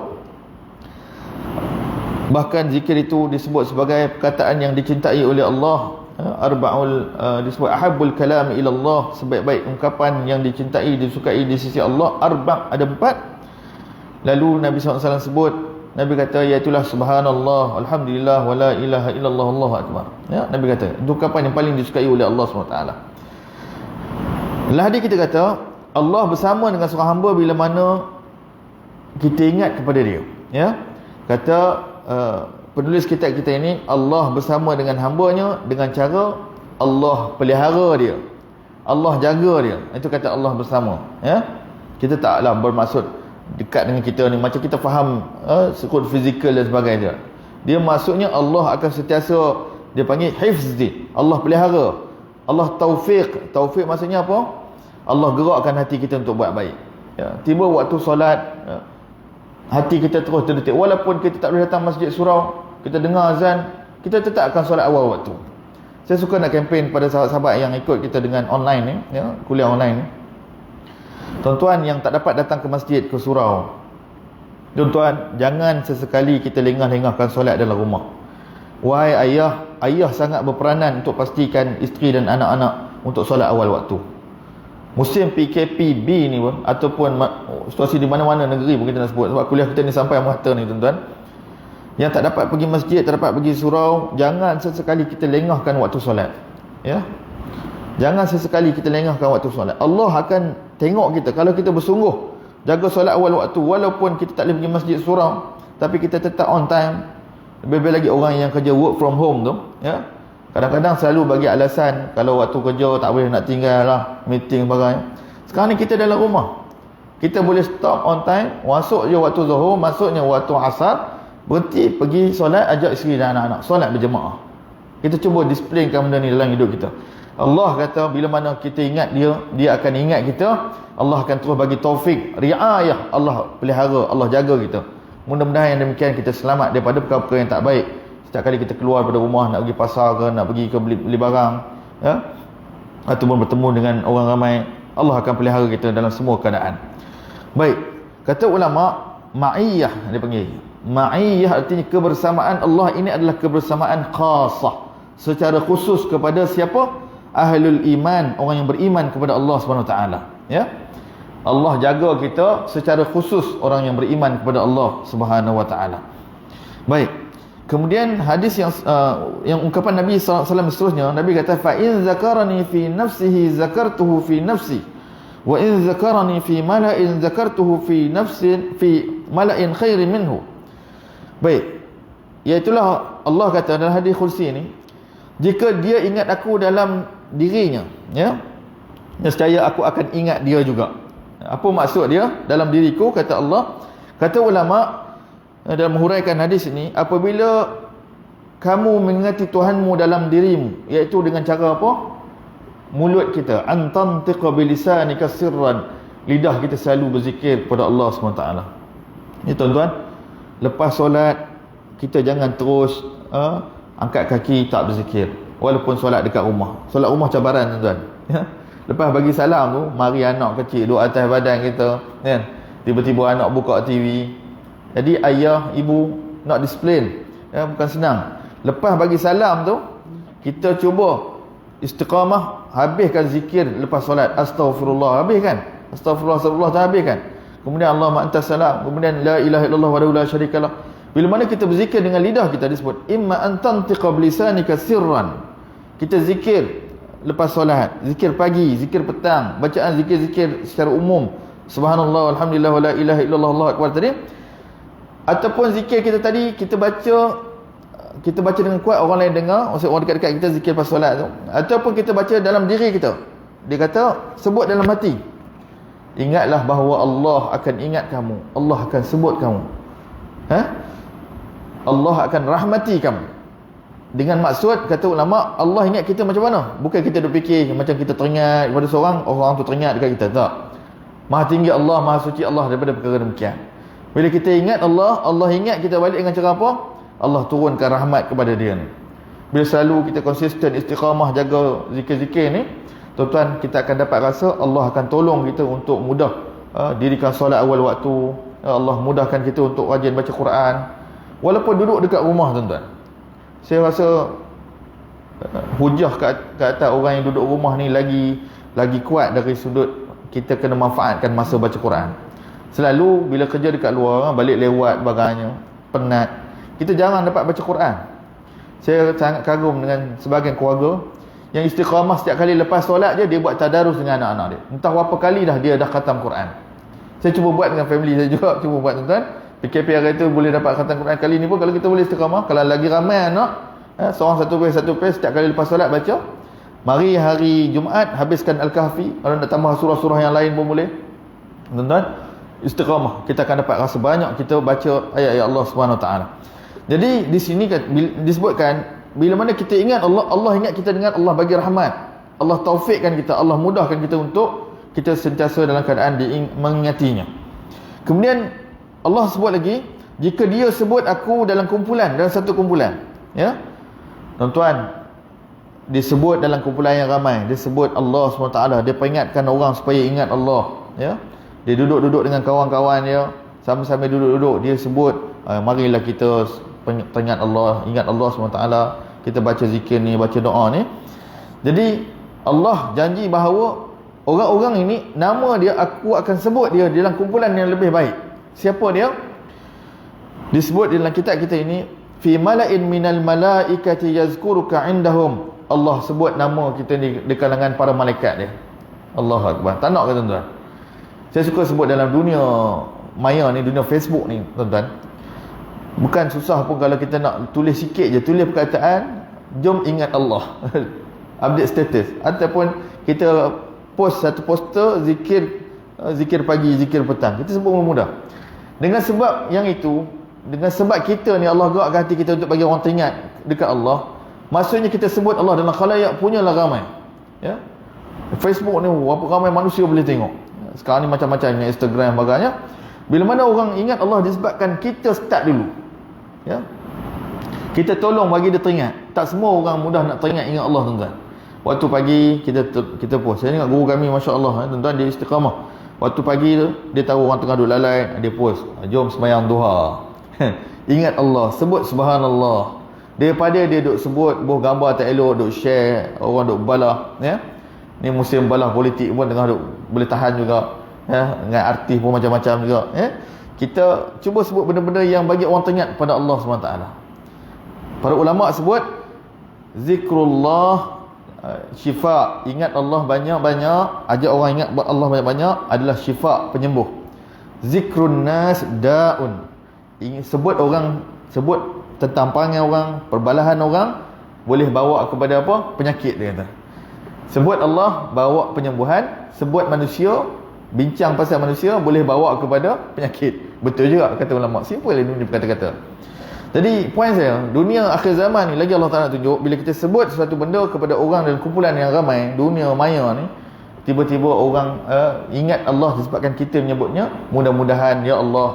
Bahkan zikir itu disebut sebagai perkataan yang dicintai oleh Allah. Disebut ahabbul kalam ila Allah, sebaik-baik ungkapan yang dicintai, disukai di sisi Allah. Ada 4. Lalu Nabi SAW sebut, Nabi kata, iaitulah subhanallah, alhamdulillah, wa la ilaha illallah, Allahu akbar. Ya, Nabi kata, itu ungkapan yang paling disukai oleh Allah SWT. Dalam hadis kita kata, Allah bersama dengan seorang hamba bila mana kita ingat kepada dia. Ya, kata penulis kitab kita ini, Allah bersama dengan hambanya dengan cara Allah pelihara dia, Allah jaga dia. Itu kata Allah bersama. Ya, kita taklah bermaksud dekat dengan kita ni macam kita faham sekut fizikal dan sebagainya. Dia maksudnya Allah akan sentiasa, dia panggil hifzi, Allah pelihara, Allah taufiq. Taufiq maksudnya apa? Allah gerakkan hati kita untuk buat baik. Ya, tiba waktu solat, hati kita terus terdetik. Walaupun kita tak boleh datang masjid surau, kita dengar azan, kita tetap akan solat awal waktu. Saya suka nak kempen pada sahabat-sahabat yang ikut kita dengan online ni, ya, kuliah online ni. Tuan-tuan yang tak dapat datang ke masjid, ke surau, tuan-tuan, jangan sesekali kita lengah-lengahkan solat dalam rumah. Wahai ayah, ayah sangat berperanan untuk pastikan isteri dan anak-anak untuk solat awal waktu. Musim PKPB ni pun, ataupun situasi di mana-mana negeri pun kita nak sebut, sebab kuliah kita ni sampai merata ni tuan-tuan, yang tak dapat pergi masjid, tak dapat pergi surau, jangan sesekali kita lengahkan waktu solat. Ya, jangan sesekali kita lengahkan waktu solat. Allah akan tengok kita kalau kita bersungguh jaga solat awal waktu, walaupun kita tak boleh pergi masjid surau, tapi kita tetap on time. Lebih-lebih lagi orang yang kerja work from home tu, ya, kadang-kadang selalu bagi alasan kalau waktu kerja tak boleh, nak tinggal lah, meeting sebagainya. Sekarang ni kita dalam rumah, kita boleh stop on time, masuk je waktu zuhur, masuknya waktu asar, berhenti, pergi solat, ajak isteri dan anak-anak solat berjemaah. Kita cuba displaykan benda ni dalam hidup kita. Allah kata bila mana kita ingat dia, dia akan ingat kita. Allah akan terus bagi taufik, riayah, Allah pelihara, Allah jaga kita. Mudah-mudahan yang demikian kita selamat daripada perkara-perkara yang tak baik. Setiap kali kita keluar daripada rumah, nak pergi pasar ke, nak pergi ke beli barang, ya, ataupun bertemu dengan orang ramai, Allah akan pelihara kita dalam semua keadaan. Baik, kata ulama, ma'iyah dia panggil. Ma'iyah artinya kebersamaan Allah ini adalah kebersamaan khasah, secara khusus kepada siapa? Ahlul iman, orang yang beriman kepada Allah SWT. Ya, Allah jaga kita secara khusus, orang yang beriman kepada Allah SWT. Baik, kemudian hadis yang ungkapan Nabi SAW seterusnya, Nabi kata, fa in zakarani fi nafsihi zakartuhu fi nafsi, wa in zakarani fi mala'in zakartuhu fi nafsin fi mala'in khairin minhu. Baik, iaitulah Allah kata dalam hadis kursi ni, jika dia ingat aku dalam dirinya, ya, nescaya aku akan ingat dia juga. Apa maksud dia dalam diriku, kata Allah? Kata ulama dalam menghuraikan hadis ini, apabila kamu mengingati Tuhanmu dalam dirimu, iaitu dengan cara apa? Mulut kita, antantiqa bilisanika sirran, lidah kita selalu berzikir kepada Allah SWT. Ini tuan-tuan, lepas solat kita jangan terus angkat kaki tak berzikir, walaupun solat dekat rumah. Solat rumah cabaran tuan-tuan, ya? Lepas bagi salam tu, mari anak kecil duduk atas badan kita, kan? Tiba-tiba anak buka TV. Jadi ayah, ibu nak disiplin, ya, bukan senang. Lepas bagi salam tu, kita cuba istiqamah, habiskan zikir lepas solat. Astaghfirullah, habiskan. Astaghfirullah, habiskan. Kemudian Allahumma antas salam, kemudian la ilaha illallah wahdahu la syarikalah. Bila mana kita berzikir dengan lidah kita, disebut imma antantiqa bilisanika sirran. Kita zikir lepas solat, zikir pagi, zikir petang, bacaan zikir-zikir secara umum, subhanallah, alhamdulillah, wa la ilaha illallah, Allahu akbar tadi. Ataupun zikir kita tadi, kita baca dengan kuat, orang lain dengar, maksud orang dekat-dekat kita zikir lepas solat tu. Ataupun kita baca dalam diri kita. Dia kata, sebut dalam hati. Ingatlah bahawa Allah akan ingat kamu, Allah akan sebut kamu, Allah akan rahmati kamu. Dengan maksud, kata ulama, Allah ingat kita macam mana? Bukan kita duk fikir macam kita teringat kepada seorang, orang tu teringat dekat kita, tak. Maha tinggi Allah, maha suci Allah daripada perkara demikian. Bila kita ingat Allah, Allah ingat kita balik dengan cara apa? Allah turunkan rahmat kepada dia ni. Bila selalu kita konsisten istiqamah jaga zikir-zikir ni, tuan-tuan, kita akan dapat rasa Allah akan tolong kita untuk mudah dirikan solat awal waktu. Allah mudahkan kita untuk rajin baca Quran walaupun duduk dekat rumah, tuan-tuan. Saya rasa hujah ke atas orang yang duduk rumah ni lagi kuat dari sudut kita kena manfaatkan masa baca Quran. Selalu bila kerja dekat luar, balik lewat bagainya, penat, kita jarang dapat baca Quran. Saya sangat kagum dengan sebahagian keluarga yang istiqamah setiap kali lepas solat je dia buat tadarus dengan anak-anak dia. Entah berapa kali dah dia dah khatam Quran. Saya cuba buat dengan family saya juga, cuba buat, tuan-tuan. PKP hari tu boleh dapat khatam Quran. Kali ni pun kalau kita boleh istiqamah, kalau lagi ramai anak, seorang satu page setiap kali lepas solat baca. Mari hari Jumaat habiskan Al-Kahfi, kalau nak tambah surah-surah yang lain pun boleh, tuan-tuan. Istiqamah, kita akan dapat rasa banyak kita baca ayat-ayat Allah Subhanahu Taala. Jadi di sini disebutkan bila mana kita ingat Allah, Allah ingat kita dengan Allah bagi rahmat, Allah taufikkan kita, Allah mudahkan kita untuk kita sentiasa dalam keadaan mengingatinya. Kemudian Allah sebut lagi, jika dia sebut aku dalam kumpulan, dalam satu kumpulan, ya tuan-tuan, disebut dalam kumpulan yang ramai, dia sebut Allah SWT, dia peringatkan orang supaya ingat Allah, ya. Dia duduk-duduk dengan kawan-kawan dia, sama-sama duduk-duduk, dia sebut, marilah kita teringat Allah, ingat Allah SWT, kita baca zikir ni, baca doa ni. Jadi Allah janji bahawa orang-orang ini, nama dia aku akan sebut dia dalam kumpulan yang lebih baik. Siapa dia? Disebut dalam kitab kita ini, fi mala'in minal malaikati yazkuruka indahum. Allah sebut nama kita di kalangan para malaikat dia. Allahu Akbar. Tak nak ke, tuan-tuan? Saya suka sebut dalam dunia maya ni, dunia Facebook ni, tuan-tuan, bukan susah pun kalau kita nak tulis sikit je, tulis perkataan jom ingat Allah. Update status, ataupun kita post satu poster zikir pagi, zikir petang, kita sebut mudah. Dengan sebab yang itu, dengan sebab kita ni Allah gerakkan hati kita untuk bagi orang teringat dekat Allah, maksudnya kita sebut Allah dalam khalayak punyalah ramai, ya. Facebook ni berapa ramai manusia boleh tengok. Sekarang ni macam-macam, Instagram bagainya. Bila mana orang ingat Allah disebabkan kita start dulu, ya. Kita tolong bagi dia teringat. Tak semua orang mudah nak teringat ingat Allah, tuan-tuan. Waktu pagi kita post. Saya ingat guru kami, masya-Allah, tuan-tuan, dia istiqamah. Waktu pagi tu dia tahu orang tengah duduk lalai, dia post, jom sembahyang duha. Ingat Allah, sebut subhanallah. Daripada dia duk sebut buah gambar tak elok, duk share, orang duk balah, ya. Ni musim balah politik pun tengah duk boleh tahan juga, ya. Dengan artis pun macam-macam juga, ya. Kita cuba sebut benda-benda yang bagi orang teringat pada Allah SWT. Para ulama sebut zikrullah syifa, ingat Allah banyak-banyak, ajak orang ingat Allah banyak-banyak adalah syifa, penyembuh. Zikrun nas da'un, sebut tentang perangai orang, perbalahan orang boleh bawa kepada apa? Penyakit, dia kata. Sebut Allah bawa penyembuhan, sebut manusia, bincang pasal manusia boleh bawa kepada penyakit. Betul juga kata ulama. Simple ini kata-kata. Jadi poin saya, dunia akhir zaman ni lagi Allah Taala tunjuk, bila kita sebut sesuatu benda kepada orang dalam kumpulan yang ramai, dunia maya ni, tiba-tiba orang ingat Allah disebabkan kita menyebutnya. Mudah-mudahan, ya Allah,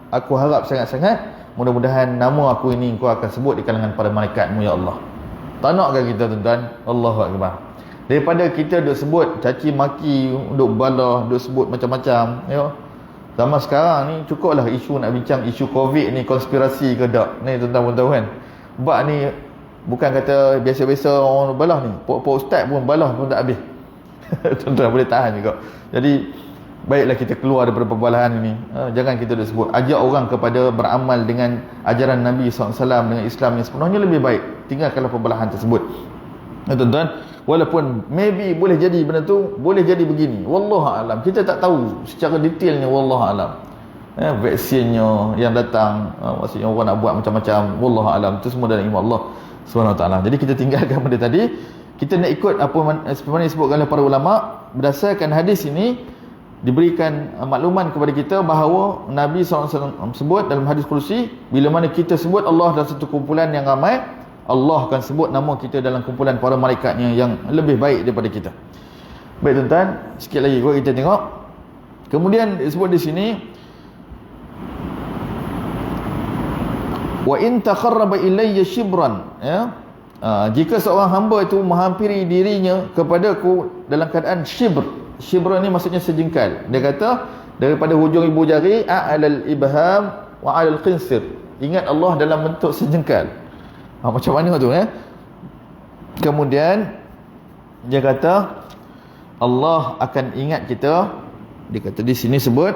aku harap sangat-sangat mudah-mudahan nama aku ini Engkau akan sebut di kalangan para malaikat-Mu, ya Allah. Tak nakkah kita, tuan-tuan? Allahu Akbar. Daripada kita duk sebut caci maki, duk balah, duk sebut macam-macam, ya. Zaman sekarang ni cukuplah isu nak bincang isu Covid ni, konspirasi ke tak ni, tuan-tuan tahu kan. Bab ni bukan kata biasa-biasa orang balah ni, pok-pok ustaz pun balah pun tak habis. Tuan-tuan boleh tahan juga. Jadi baiklah kita keluar daripada perbalahan ini. Jangan kita dah sebut. Ajak orang kepada beramal dengan ajaran Nabi SAW, dengan Islam yang sepenuhnya lebih baik. Tinggalkanlah perbalahan tersebut. Tuan-tuan, walaupun maybe boleh jadi benda tu, boleh jadi begini, wallahu alam, kita tak tahu secara detailnya, wallahu alam. Vaksinnya yang datang, maksudnya orang nak buat macam-macam, wallahu alam, itu semua dalam ilmu Allah SWT. Jadi kita tinggalkan benda tadi, kita nak ikut apa seperti disebutkan oleh para ulama. Berdasarkan hadis ini diberikan makluman kepada kita bahawa Nabi SAW sebut dalam hadis kursi, bila mana kita sebut Allah dalam satu kumpulan yang ramai, Allah akan sebut nama kita dalam kumpulan para malaikatnya yang lebih baik daripada kita. Baik, tuan-tuan, sikit lagi kita tengok. Kemudian disebut di sini, wa in taqarraba ilayya shibran, ya, jika seorang hamba itu menghampiri dirinya kepadaku dalam keadaan shibr. Shibr ni maksudnya sejengkal. Dia kata daripada hujung ibu jari a'lal ibham wa 'alal qinsir. Ingat Allah dalam bentuk sejengkal. Macam mana tu Kemudian dia kata Allah akan ingat kita. Dia kata di sini sebut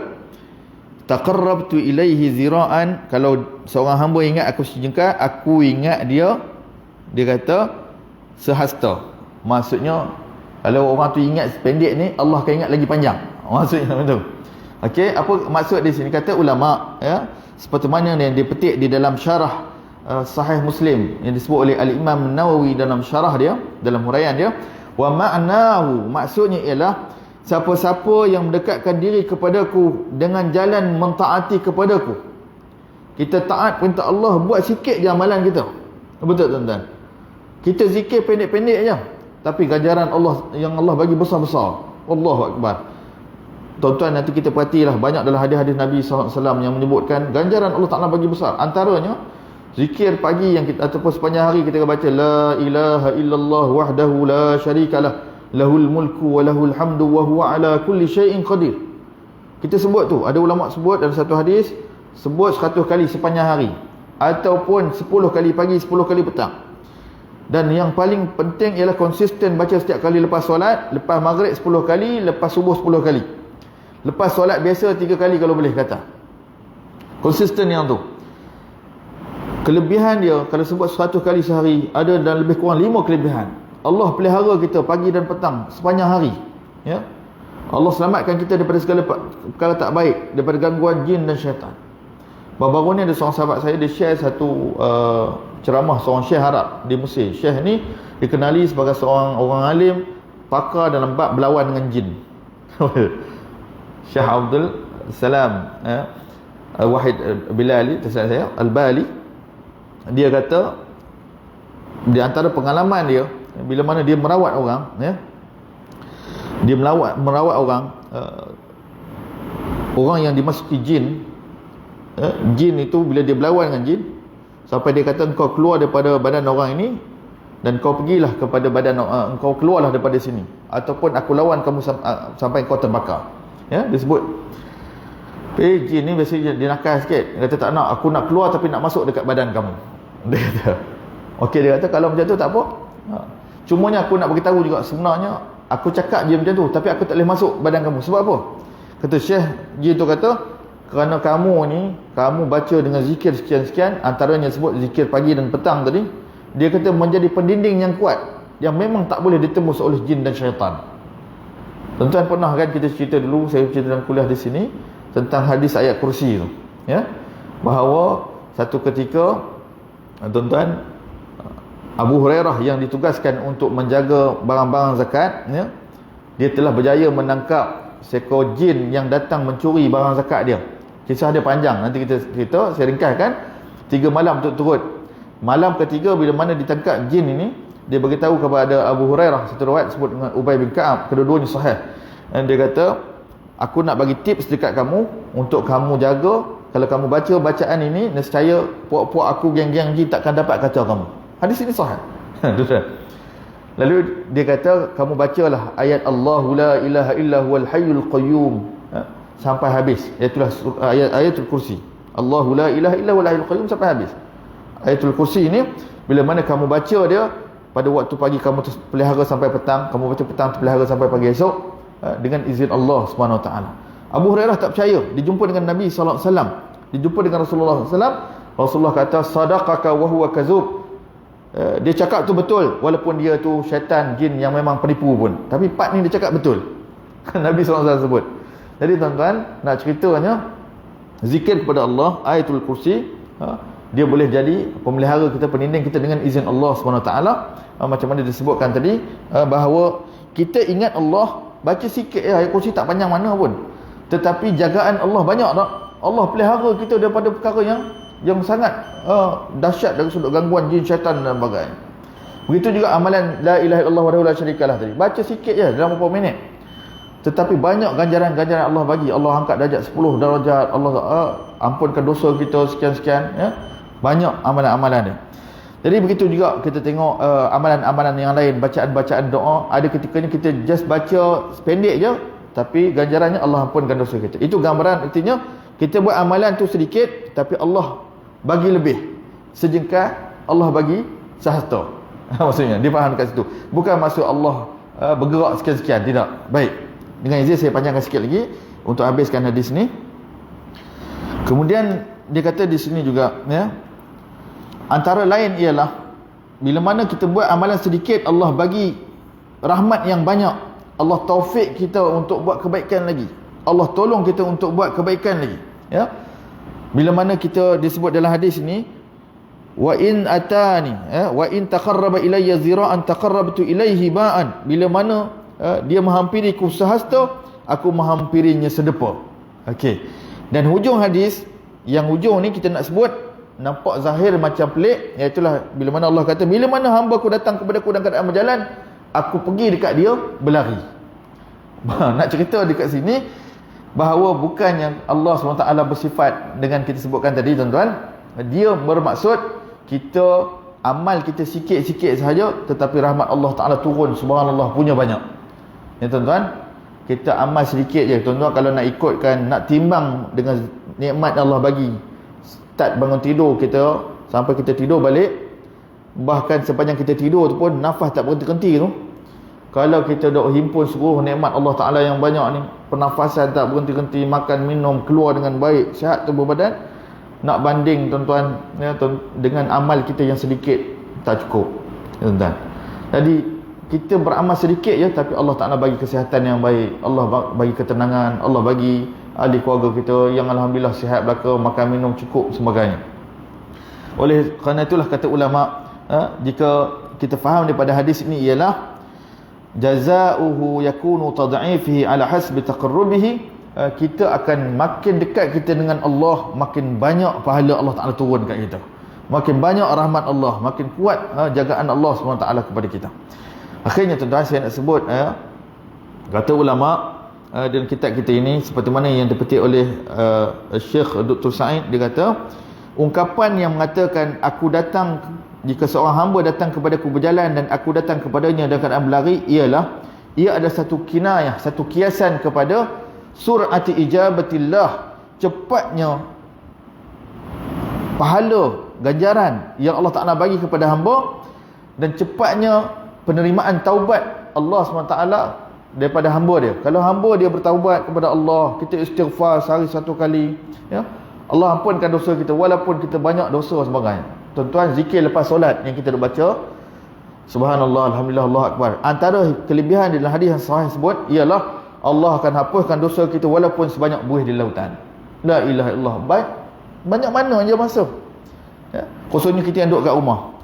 taqarrabtu ilaihi zira'an. Kalau seorang hamba ingat aku sejengkal, aku ingat dia. Dia kata sehasta. Maksudnya kalau orang tu ingat pendek ni, Allah akan ingat lagi panjang. Maksudnya betul. Okey, apa maksud di sini? Kata ulama seperti mana yang dipetik di dalam syarah Sahih Muslim yang disebut oleh Al-Imam Nawawi dalam syarah dia, dalam huraian dia, wa ma'nahu, maksudnya ialah siapa-siapa yang mendekatkan diri kepadaku dengan jalan mentaati kepadaku. Kita taat perintah Allah, buat sikit je amalan kita. Betul tuan-tuan? Kita zikir pendek-pendek je, tapi ganjaran Allah yang Allah bagi besar-besar. Allahu Akbar. Tuan-tuan, nanti kita perhatilah, banyak dalam hadis-hadis Nabi SAW yang menyebutkan ganjaran Allah Ta'ala bagi besar. Antaranya zikir pagi yang kita, ataupun sepanjang hari kita baca la ilaha illallah wahdahu la syarikalah lahul mulku wa lahul hamdu wa huwa ala kulli syai'in qadir. Kita sebut tu, ada ulama sebut dalam satu hadis, sebut 100 kali sepanjang hari, ataupun 10 kali pagi, 10 kali petang. Dan yang paling penting ialah konsisten baca setiap kali lepas solat, lepas maghrib 10 kali, lepas subuh 10 kali, lepas solat biasa 3 kali kalau boleh kata. Konsisten yang tu. Kelebihan dia kalau sebut 100 kali sehari, ada dan lebih kurang 5 kelebihan. Allah pelihara kita pagi dan petang sepanjang hari. Ya. Allah selamatkan kita daripada segala perkara tak baik, daripada gangguan jin dan syaitan. Baru-baru ni ada seorang sahabat saya, dia share satu ceramah seorang syekh Arab di Mesir. Syekh ni dikenali sebagai seorang orang alim, pakar dalam bab berlawan dengan jin. Syekh Abdul Salam Wahid Bilali, tersalah saya, Al-Bali. Dia kata di antara pengalaman dia bila mana dia merawat orang, dia merawat orang, orang yang dimasuki jin. Jin itu bila dia berlawan dengan jin, sampai dia kata engkau keluar daripada badan orang ini dan kau pergilah kepada badan engkau, keluarlah daripada sini, ataupun aku lawan kamu sampai engkau terbakar. Dia sebut jin ni biasanya dia nakal sikit. Dia kata tak nak, aku nak keluar tapi nak masuk dekat badan kamu. Dia kata okey, dia kata kalau macam tu tak apa. Cumanya aku nak beritahu juga, sebenarnya aku cakap je macam tu, tapi aku tak boleh masuk badan kamu. Sebab apa? Kata Syekh jin tu kata kerana kamu ni, kamu baca dengan zikir sekian-sekian, antaranya sebut zikir pagi dan petang tadi. Dia kata menjadi pendinding yang kuat, yang memang tak boleh ditembus oleh jin dan syaitan. Tuan-tuan pernah kan kita cerita dulu, saya cerita dalam kuliah di sini, tentang hadis ayat kursi tu, bahawa satu ketika tuan-tuan, Abu Hurairah yang ditugaskan untuk menjaga barang-barang zakat, dia telah berjaya menangkap seekor jin yang datang mencuri barang zakat dia. Kisah dia panjang, nanti kita cerita, saya ringkaskan. 3 malam turut-turut. Malam ketiga bila mana ditangkap jin ini, dia beritahu kepada Abu Hurairah, satu riwayat sebut dengan Ubay bin Ka'ab, kedua-duanya sahih. Dan dia kata, aku nak bagi tips dekat kamu untuk kamu jaga. Kalau kamu baca bacaan ini, nescaya puak-puak aku, geng-geng jin takkan dapat kacau kamu. Hadis ini sahih. Lalu dia kata, kamu bacalah ayat Allahu la ilaha illa huwal hayyul qayyum sampai habis. Itulah ayatul kursi. Allahu la ilaha illa huwal hayyul qayyum sampai habis. Ayatul kursi ini bila mana kamu baca dia pada waktu pagi, kamu pelihara sampai petang, kamu baca petang pelihara sampai pagi esok, dengan izin Allah Subhanahu Wa Taala. Abu Hurairah tak percaya, dia jumpa dengan Nabi sallallahu alaihi wasallam, dia jumpa dengan Rasulullah sallallahu alaihi wasallam. Rasulullah kata sadaqaka wa huwa kazub. Dia cakap tu betul, walaupun dia tu syaitan, jin yang memang penipu pun, tapi part ni dia cakap betul. Nabi SAW sebut. Jadi tuan-tuan, nak ceritanya, zikir kepada Allah, ayatul kursi, dia boleh jadi pemelihara kita, peninding kita dengan izin Allah SWT. Macam mana disebutkan tadi, bahawa kita ingat Allah, baca sikit ayat kursi tak panjang mana pun, tetapi jagaan Allah banyak tak? Allah pelihara kita daripada perkara yang sangat dahsyat dari sudut gangguan jin, syaitan dan sebagainya. Begitu juga amalan la ilaha illallah wahdahu la syarikalah tadi. Baca sikit je dalam beberapa minit, tetapi banyak ganjaran-ganjaran Allah bagi. Allah angkat darjat 10 darajat, Allah ampunkan dosa kita sekian-sekian, banyak amalan-amalan dia. Jadi begitu juga kita tengok amalan-amalan yang lain, bacaan-bacaan doa, ada ketikanya kita just baca sependek je, tapi ganjarannya Allah ampunkan dosa kita. Itu gambaran, artinya kita buat amalan tu sedikit tapi Allah bagi lebih. Sejengkal Allah bagi sehasta. Maksudnya dia faham kat situ. Bukan maksud Allah bergerak sekian-sekian, tidak. Baik. Dengan izin saya panjangkan sikit lagi untuk habiskan hadis ni. Kemudian dia kata di sini juga, ya, antara lain ialah bila mana kita buat amalan sedikit, Allah bagi rahmat yang banyak. Allah taufik kita untuk buat kebaikan lagi. Allah tolong kita untuk buat kebaikan lagi, ya. Bila mana kita disebut dalam hadis ni, wa in atani, ya, wa in taqarraba ilayya zira'an taqarrabtu ilaihi ba'an. Bila mana dia menghampiriku sehasta, aku menghampirinya sedepa. Okey. Dan hujung hadis, yang hujung ni kita nak sebut, nampak zahir macam pelik, iaitulah bila mana Allah kata, bila mana hamba aku datang kepada aku dalam keadaan berjalan, aku pergi dekat dia berlari. Nak cerita dekat sini bahawa bukan yang Allah SWT bersifat dengan kita sebutkan tadi, tuan-tuan, dia bermaksud kita amal kita sikit-sikit sahaja, tetapi rahmat Allah Ta'ala turun, subhanallah, punya banyak. Ya tuan-tuan, kita amal sedikit je, tuan-tuan, kalau nak ikutkan, nak timbang dengan nikmat Allah bagi, start bangun tidur kita sampai kita tidur balik, bahkan sepanjang kita tidur tu pun nafas tak berhenti-henti tu, kalau kita dok himpun seluruh nikmat Allah Ta'ala yang banyak ni, pernafasan tak berhenti-henti, makan minum keluar dengan baik, sihat tubuh badan, nak banding tuan-tuan, ya, dengan amal kita yang sedikit, tak cukup, ya, tuan-tuan. Jadi kita beramal sedikit je, tapi Allah Ta'ala bagi kesihatan yang baik, Allah bagi ketenangan, Allah bagi ahli keluarga kita yang alhamdulillah sihat belaka, makan minum cukup sebagainya. Oleh kerana itulah kata ulama, jika kita faham daripada hadis ini ialah jazaohu yakunu tad'ifihi ala hasbi taqarrubihi, kita akan makin dekat kita dengan Allah, makin banyak pahala Allah Ta'ala turun kat kita, makin banyak rahmat Allah, makin kuat jagaan Allah SWT kepada kita. Akhirnya tuan-tuan, saya nak sebut, kata ulama dalam kitab kita ini, seperti mana yang dipetik oleh Syekh Dr. Said, dia kata ungkapan yang mengatakan aku datang, jika seorang hamba datang kepadaku berjalan dan aku datang kepadanya dalam keadaan berlari, ialah ia ada satu kinayah, satu kiasan kepada sur'ati ijabatillah, cepatnya pahala ganjaran yang Allah Ta'ala bagi kepada hamba, dan cepatnya penerimaan taubat Allah SWT daripada hamba dia. Kalau hamba dia bertaubat kepada Allah, kita istighfar sehari satu kali, ya, Allah ampunkan dosa kita walaupun kita banyak dosa sebagainya. Tuan-tuan, zikir lepas solat yang kita dah baca, subhanallah, alhamdulillah, Allahu akbar, antara kelebihan dalam hadis yang sahih sebut ialah Allah akan hapuskan dosa kita walaupun sebanyak buih di lautan. La ilaha illallah. Banyak mana je masa, ya? Khususnya kita yang duduk kat rumah.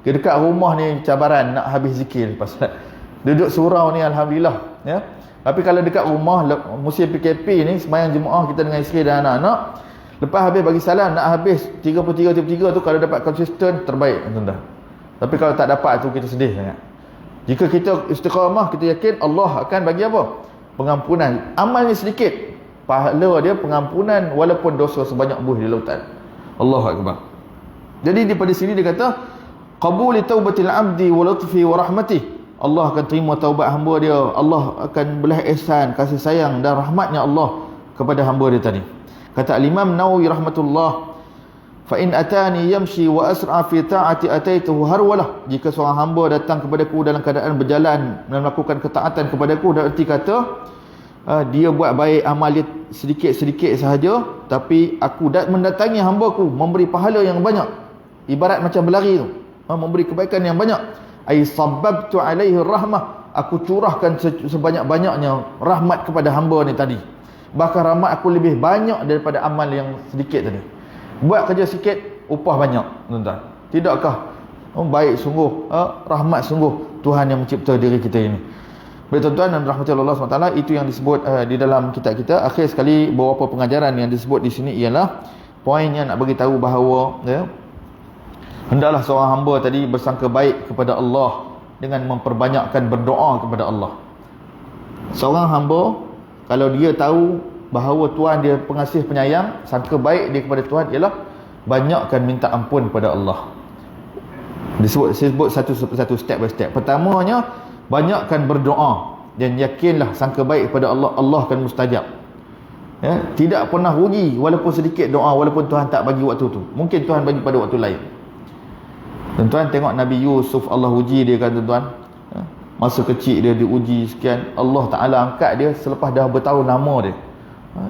Dekat rumah ni cabaran nak habis zikir lepas solat. Duduk surau ni alhamdulillah, ya. Tapi kalau dekat rumah musim PKP ni, sembahyang Jumaat kita dengan isteri dan anak-anak, lepas habis bagi salam nak habis 33 tu, kalau dapat konsisten terbaik, tuan-tuan. Tapi kalau tak dapat tu kita sedih sangat. Jika kita istiqamah, kita yakin Allah akan bagi apa? Pengampunan. Amalnya sedikit, pahala dia pengampunan walaupun dosa sebanyak buih di lautan. Allahu akbar. Jadi daripada sini dia kata qabuli taubatil abdi wa lutfi wa rahmatih, Allah akan terima taubat hamba dia, Allah akan belah ihsan, kasih sayang dan rahmatnya Allah kepada hamba dia tadi. Kata Imam Nawawi rahmatullah, fa in atani yamshi wa asra fi ta'ati ataituhu harwalah, jika seorang hamba datang kepadaku dalam keadaan berjalan dan melakukan ketaatan kepadaku, dan erti kata dia buat baik, amal dia sedikit-sedikit sahaja, tapi aku mendatangi hamba-ku, memberi pahala yang banyak, ibarat macam berlari tu, memberi kebaikan yang banyak, ay sabbabtu alaihi rahmah, aku curahkan sebanyak-banyaknya rahmat kepada hamba ni tadi, bahkan rahmat aku lebih banyak daripada amal yang sedikit tadi. Buat kerja sikit, upah banyak, tuan-tuan. Tidakkah baik sungguh, rahmat sungguh Tuhan yang mencipta diri kita ini. Baik tuan-tuan dan rahmati Allah SWT, itu yang disebut di dalam kitab kita. Akhir sekali, beberapa pengajaran yang disebut di sini ialah poin yang nak bagi tahu bahawa, ya, hendaklah seorang hamba tadi bersangka baik kepada Allah dengan memperbanyakkan berdoa kepada Allah. Seorang hamba kalau dia tahu bahawa Tuhan dia pengasih penyayang, sangka baik dia kepada Tuhan ialah banyakkan minta ampun kepada Allah. Saya sebut satu step by step. Pertamanya, banyakkan berdoa dan yakinlah sangka baik kepada Allah, Allah akan mustajab. Ya, tidak pernah rugi walaupun sedikit doa, walaupun Tuhan tak bagi waktu tu. Mungkin Tuhan bagi pada waktu lain. Tuan-tuan tengok Nabi Yusuf, Allah uji dia kan tuan-tuan. Ya, masa kecil dia diuji sekian, Allah Ta'ala angkat dia selepas dah bertahun nama dia.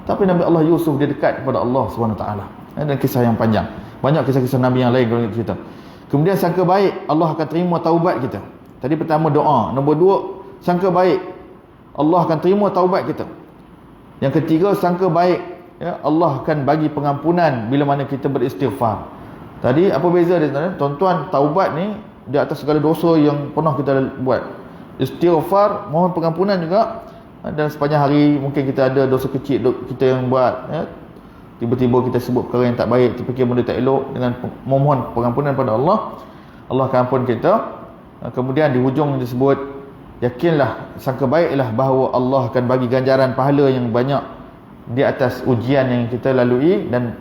Tapi Nabi Allah Yusuf dia dekat kepada Allah SWT. Dan kisah yang panjang. Banyak kisah-kisah Nabi yang lain kalau kita cerita. Kemudian sangka baik, Allah akan terima taubat kita. Tadi pertama doa. Nombor dua, sangka baik, Allah akan terima taubat kita. Yang ketiga, sangka baik, ya, Allah akan bagi pengampunan bila mana kita beristighfar. Tadi apa beza dia tuan-tuan? Taubat ni di atas segala dosa yang pernah kita buat. Istighfar, mohon pengampunan juga. Dan sepanjang hari mungkin kita ada dosa kecil kita yang buat, ya. Tiba-tiba kita sebut perkara yang tak baik, terfikir benda tak elok, dengan memohon pengampunan pada Allah, Allah akan ampun kita. Kemudian di hujung disebut, yakinlah, sangka baiklah bahawa Allah akan bagi ganjaran pahala yang banyak di atas ujian yang kita lalui dan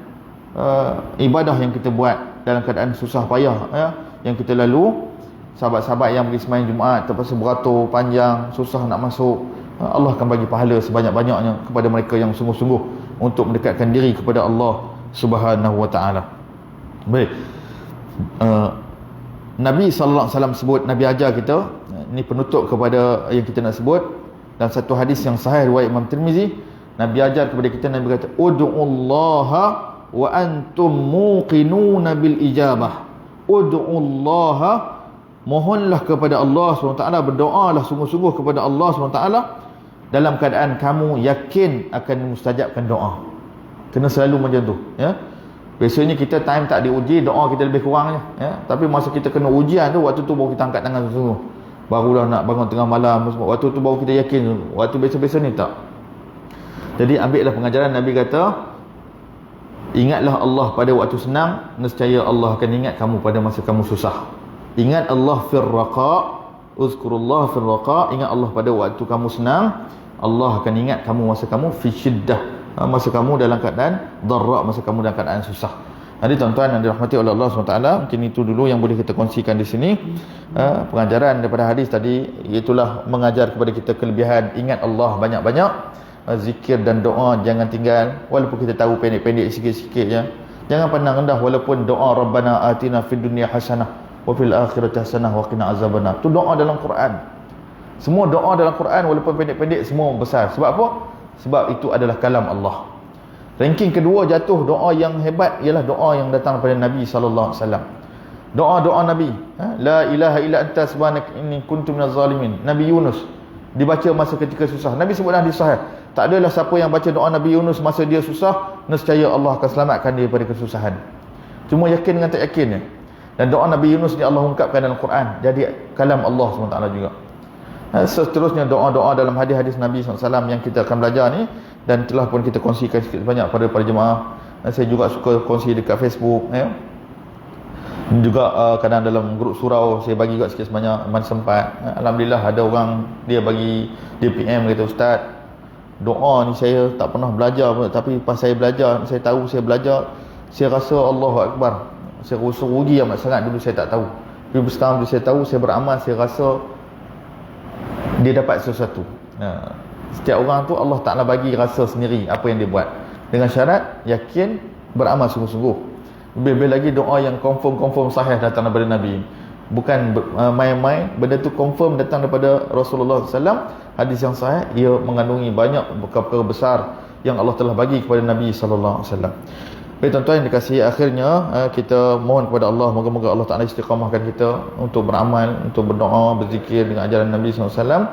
ibadah yang kita buat dalam keadaan susah payah, ya, yang kita lalu. Sahabat-sahabat yang pergi sembahyang Jumaat terpaksa beratur panjang, susah nak masuk, Allah akan bagi pahala sebanyak-banyaknya kepada mereka yang sungguh-sungguh untuk mendekatkan diri kepada Allah Subhanahu wa taala. Baik. Nabi sallallahu alaihi wasallam sebut, Nabi ajar kita, ini penutup kepada yang kita nak sebut. Dan satu hadis yang sahih riwayat Imam Tirmizi, Nabi ajar kepada kita, Nabi kata, ud'ullaha wa antum muqinuna bil ijabah. Ud'ullaha, mohonlah kepada Allah SWT, berdoalah sungguh-sungguh kepada Allah SWT dalam keadaan kamu yakin akan mustajabkan doa. Kena selalu macam tu, ya. Biasanya kita time tak diuji, doa kita lebih kurang je, ya. Tapi masa kita kena ujian tu, waktu tu baru kita angkat tangan sungguh. Barulah nak bangun tengah malam, waktu tu baru kita yakin. Waktu biasa-biasa ni tak. Jadi ambillah pengajaran Nabi kata, ingatlah Allah pada waktu senang, nescaya Allah akan ingat kamu pada masa kamu susah. Ingat Allah fir raqa, uzkurullah fir raqa, ingat Allah pada waktu kamu senang, Allah akan ingat kamu masa kamu fi syiddah, masa kamu dalam keadaan dharra, masa kamu dalam keadaan susah. Jadi tuan-tuan yang dirahmati oleh Allah SWT, mungkin itu dulu yang boleh kita kongsikan di sini. Pengajaran daripada hadis tadi, iaitulah mengajar kepada kita kelebihan ingat Allah banyak-banyak, zikir dan doa jangan tinggal, walaupun kita tahu pendek-pendek sikit-sikit, ya. Jangan pandang rendah walaupun doa Rabbana atina fid dunya hasanah wa fil akhirati hasanah wa qina azabannar. Itu doa dalam Quran. Semua doa dalam Quran walaupun pendek-pendek semua besar. Sebab apa? Sebab itu adalah kalam Allah. Ranking kedua jatuh doa yang hebat ialah doa yang datang daripada Nabi sallallahu alaihi wasallam. Doa-doa Nabi, la ilaha illa anta subhanaka inni kuntu minaz zalimin. Nabi Yunus dibaca masa ketika susah. Nabi sebut dalam hadis sahih, tak adalah siapa yang baca doa Nabi Yunus masa dia susah, nescaya Allah akan selamatkan dia daripada kesusahan. Cuma yakin dengan tak yakin je. Dan doa Nabi Yunus ni Allah ungkapkan dalam Quran, jadi kalam Allah SWT juga. Seterusnya doa-doa dalam hadis-hadis Nabi SAW yang kita akan belajar ni, dan telah pun kita kongsikan sikit banyak pada para jemaah. Saya juga suka kongsi dekat Facebook, ya. Dan juga kadang dalam grup surau saya bagi juga sikit sebanyak mana sempat. Alhamdulillah ada orang dia bagi, dia PM kata, Ustaz, doa ni saya tak pernah belajar pun, tapi pas saya belajar, saya tahu saya belajar, saya rasa Allahu Akbar, saya rasa rugi amat sangat. Dulu saya tak tahu, tapi sekarang bila saya tahu, saya beramal, saya rasa dia dapat sesuatu. Setiap orang tu Allah Ta'ala bagi rasa sendiri apa yang dia buat, dengan syarat yakin, beramal sungguh-sungguh. Lebih-lebih lagi doa yang confirm sahih datang daripada Nabi, bukan main-main. Benda tu confirm datang daripada Rasulullah SAW. Hadis yang sahih, ia mengandungi banyak perkara besar yang Allah telah bagi kepada Nabi SAW. Baik tuan-tuan yang dikasihi, akhirnya kita mohon kepada Allah, moga-moga Allah Ta'ala istiqamahkan kita untuk beramal, untuk berdoa, berzikir dengan ajaran Nabi SAW.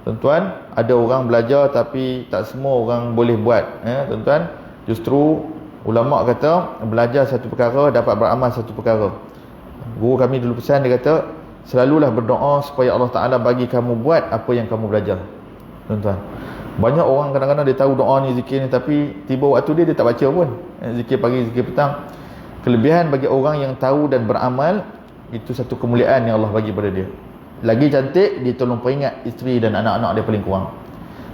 Tuan-tuan, ada orang belajar tapi tak semua orang boleh buat, ya tuan-tuan. Justru ulama kata belajar satu perkara dapat beramal satu perkara. Guru kami dulu pesan, dia kata selalulah berdoa supaya Allah Ta'ala bagi kamu buat apa yang kamu belajar. Tuan-tuan, banyak orang kadang-kadang dia tahu doa ni, zikir ni, tapi tiba waktu dia tak baca pun. Zikir pagi, zikir petang. Kelebihan bagi orang yang tahu dan beramal, itu satu kemuliaan yang Allah bagi pada dia. Lagi cantik, dia tolong peringat isteri dan anak-anak dia paling kurang.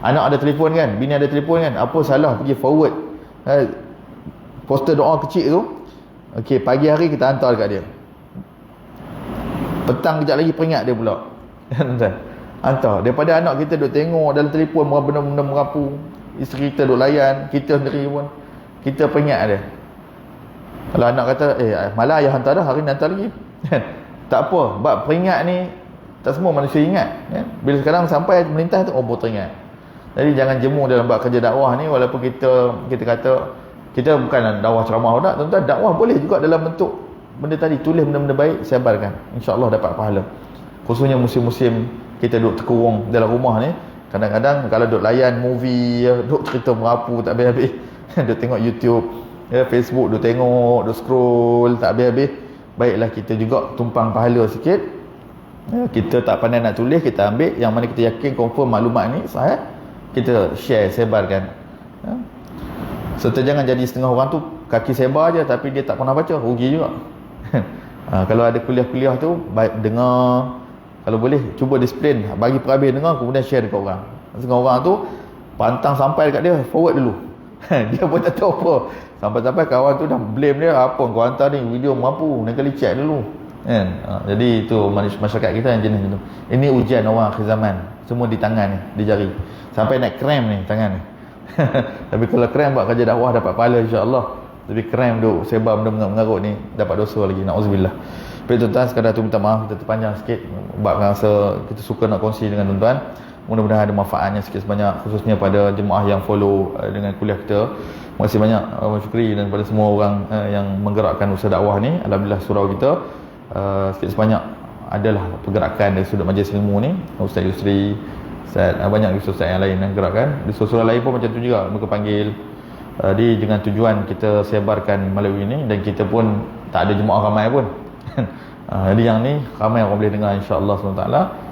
Anak ada telefon kan, bini ada telefon kan, apa salah pergi forward poster doa kecil tu, okey, pagi hari kita hantar dekat dia. Petang kejap lagi peringat dia pula. Tuan-tuan. Hantar. Daripada anak kita duk tengok dalam telefon benda-benda merapu. Isteri kita duk layan. Kita sendiri pun. Kita peringat dia. Kalau anak kata, malah ayah hantar dah, hari ni hantar lagi. Tak apa. Sebab peringat ni, tak semua manusia ingat. Bila sekarang sampai melintas tu, baru teringat. Jadi jangan jemu dalam buat kerja dakwah ni. Walaupun kita kata, kita bukan dakwah ceramah tak. Tuan-tuan, dakwah boleh juga dalam bentuk benda tadi. Tulis benda-benda baik, sebarkan. InsyaAllah dapat pahala. Khususnya musim-musim kita duduk terkurung dalam rumah ni, kadang-kadang kalau duduk layan movie, duduk cerita merapu tak habis-habis, duduk tengok YouTube, Facebook, duduk tengok, duduk scroll tak habis-habis, baiklah kita juga tumpang pahala sikit. Kita tak pandai nak tulis, kita ambil yang mana kita yakin confirm maklumat ni sahih, kita share, sebarkan. Serta jangan jadi setengah orang tu kaki sebar je tapi dia tak pernah baca, rugi juga. Kalau ada kuliah-kuliah tu, baik dengar, kalau boleh cuba disiplin, bagi perhabis dengar, kemudian share dekat orang. Setengah orang tu pantang sampai dekat dia, forward dulu. Dia pun tak tahu apa, sampai-sampai kawan tu dah blame dia, apa kau hantar ni video mampu, nak kali check dulu kan. Jadi itu masyarakat kita yang jenis tu. Ini ujian orang akhir zaman, semua di tangan ni, di jari, sampai nak krem ni tangan ni. Tapi kalau krem buat kerja dakwah dapat pahala insya-Allah. Tapi krem duk sebar benda mengarut ni dapat dosa lagi, naudzubillah. Tapi tuan-tuan, sekadar tu minta maaf kita terpanjang sikit sebab rasa kita suka nak kongsi dengan tuan-tuan. Mudah-mudahan ada manfaatnya sikit sebanyak, khususnya pada jemaah yang follow dengan kuliah kita. Terima kasih banyak, syukri dan kepada semua orang yang menggerakkan usaha dakwah ni. Alhamdulillah surau kita sikit sebanyak adalah pergerakan dari sudut majlis ilmu ni. Ustaz Yusri, Ustaz, banyak ustaz yang lain yang gerakkan. Di surau lain pun macam tu juga, mereka panggil dengan tujuan kita sebarkan melalui ini, dan kita pun tak ada jemaah ramai pun. Jadi yang ni ramai orang boleh dengar insya-Allah SWT.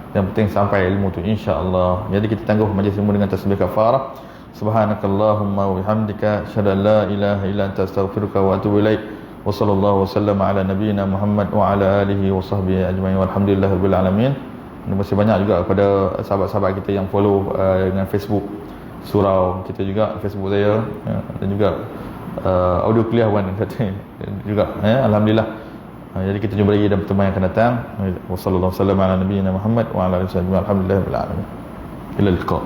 Yang penting sampai ilmu tu insya-Allah. Jadi kita tangguh majlis ilmu dengan tasbih kafarah. Subhanakallahumma wa bihamdika asyhadu an la ilaha illa anta astaghfiruka wa atubu ilaik. Wa sallallahu wasallam ala nabiyyina Muhammad wa ala alihi wa sahbihi ajma'in. Walhamdulillahirabbil alamin. Terima kasih banyak juga kepada sahabat-sahabat kita yang follow dengan Facebook surau kita juga, Facebook saya, dan juga audio kuliah pun katanya juga, alhamdulillah. Jadi kita jumpa lagi dalam pertemuan yang akan datang. Wassallallahu wasallam ala nabiyyina Muhammad wa ala alihi wasallam. Alhamdulillahirabbil alamin. Ila liqa.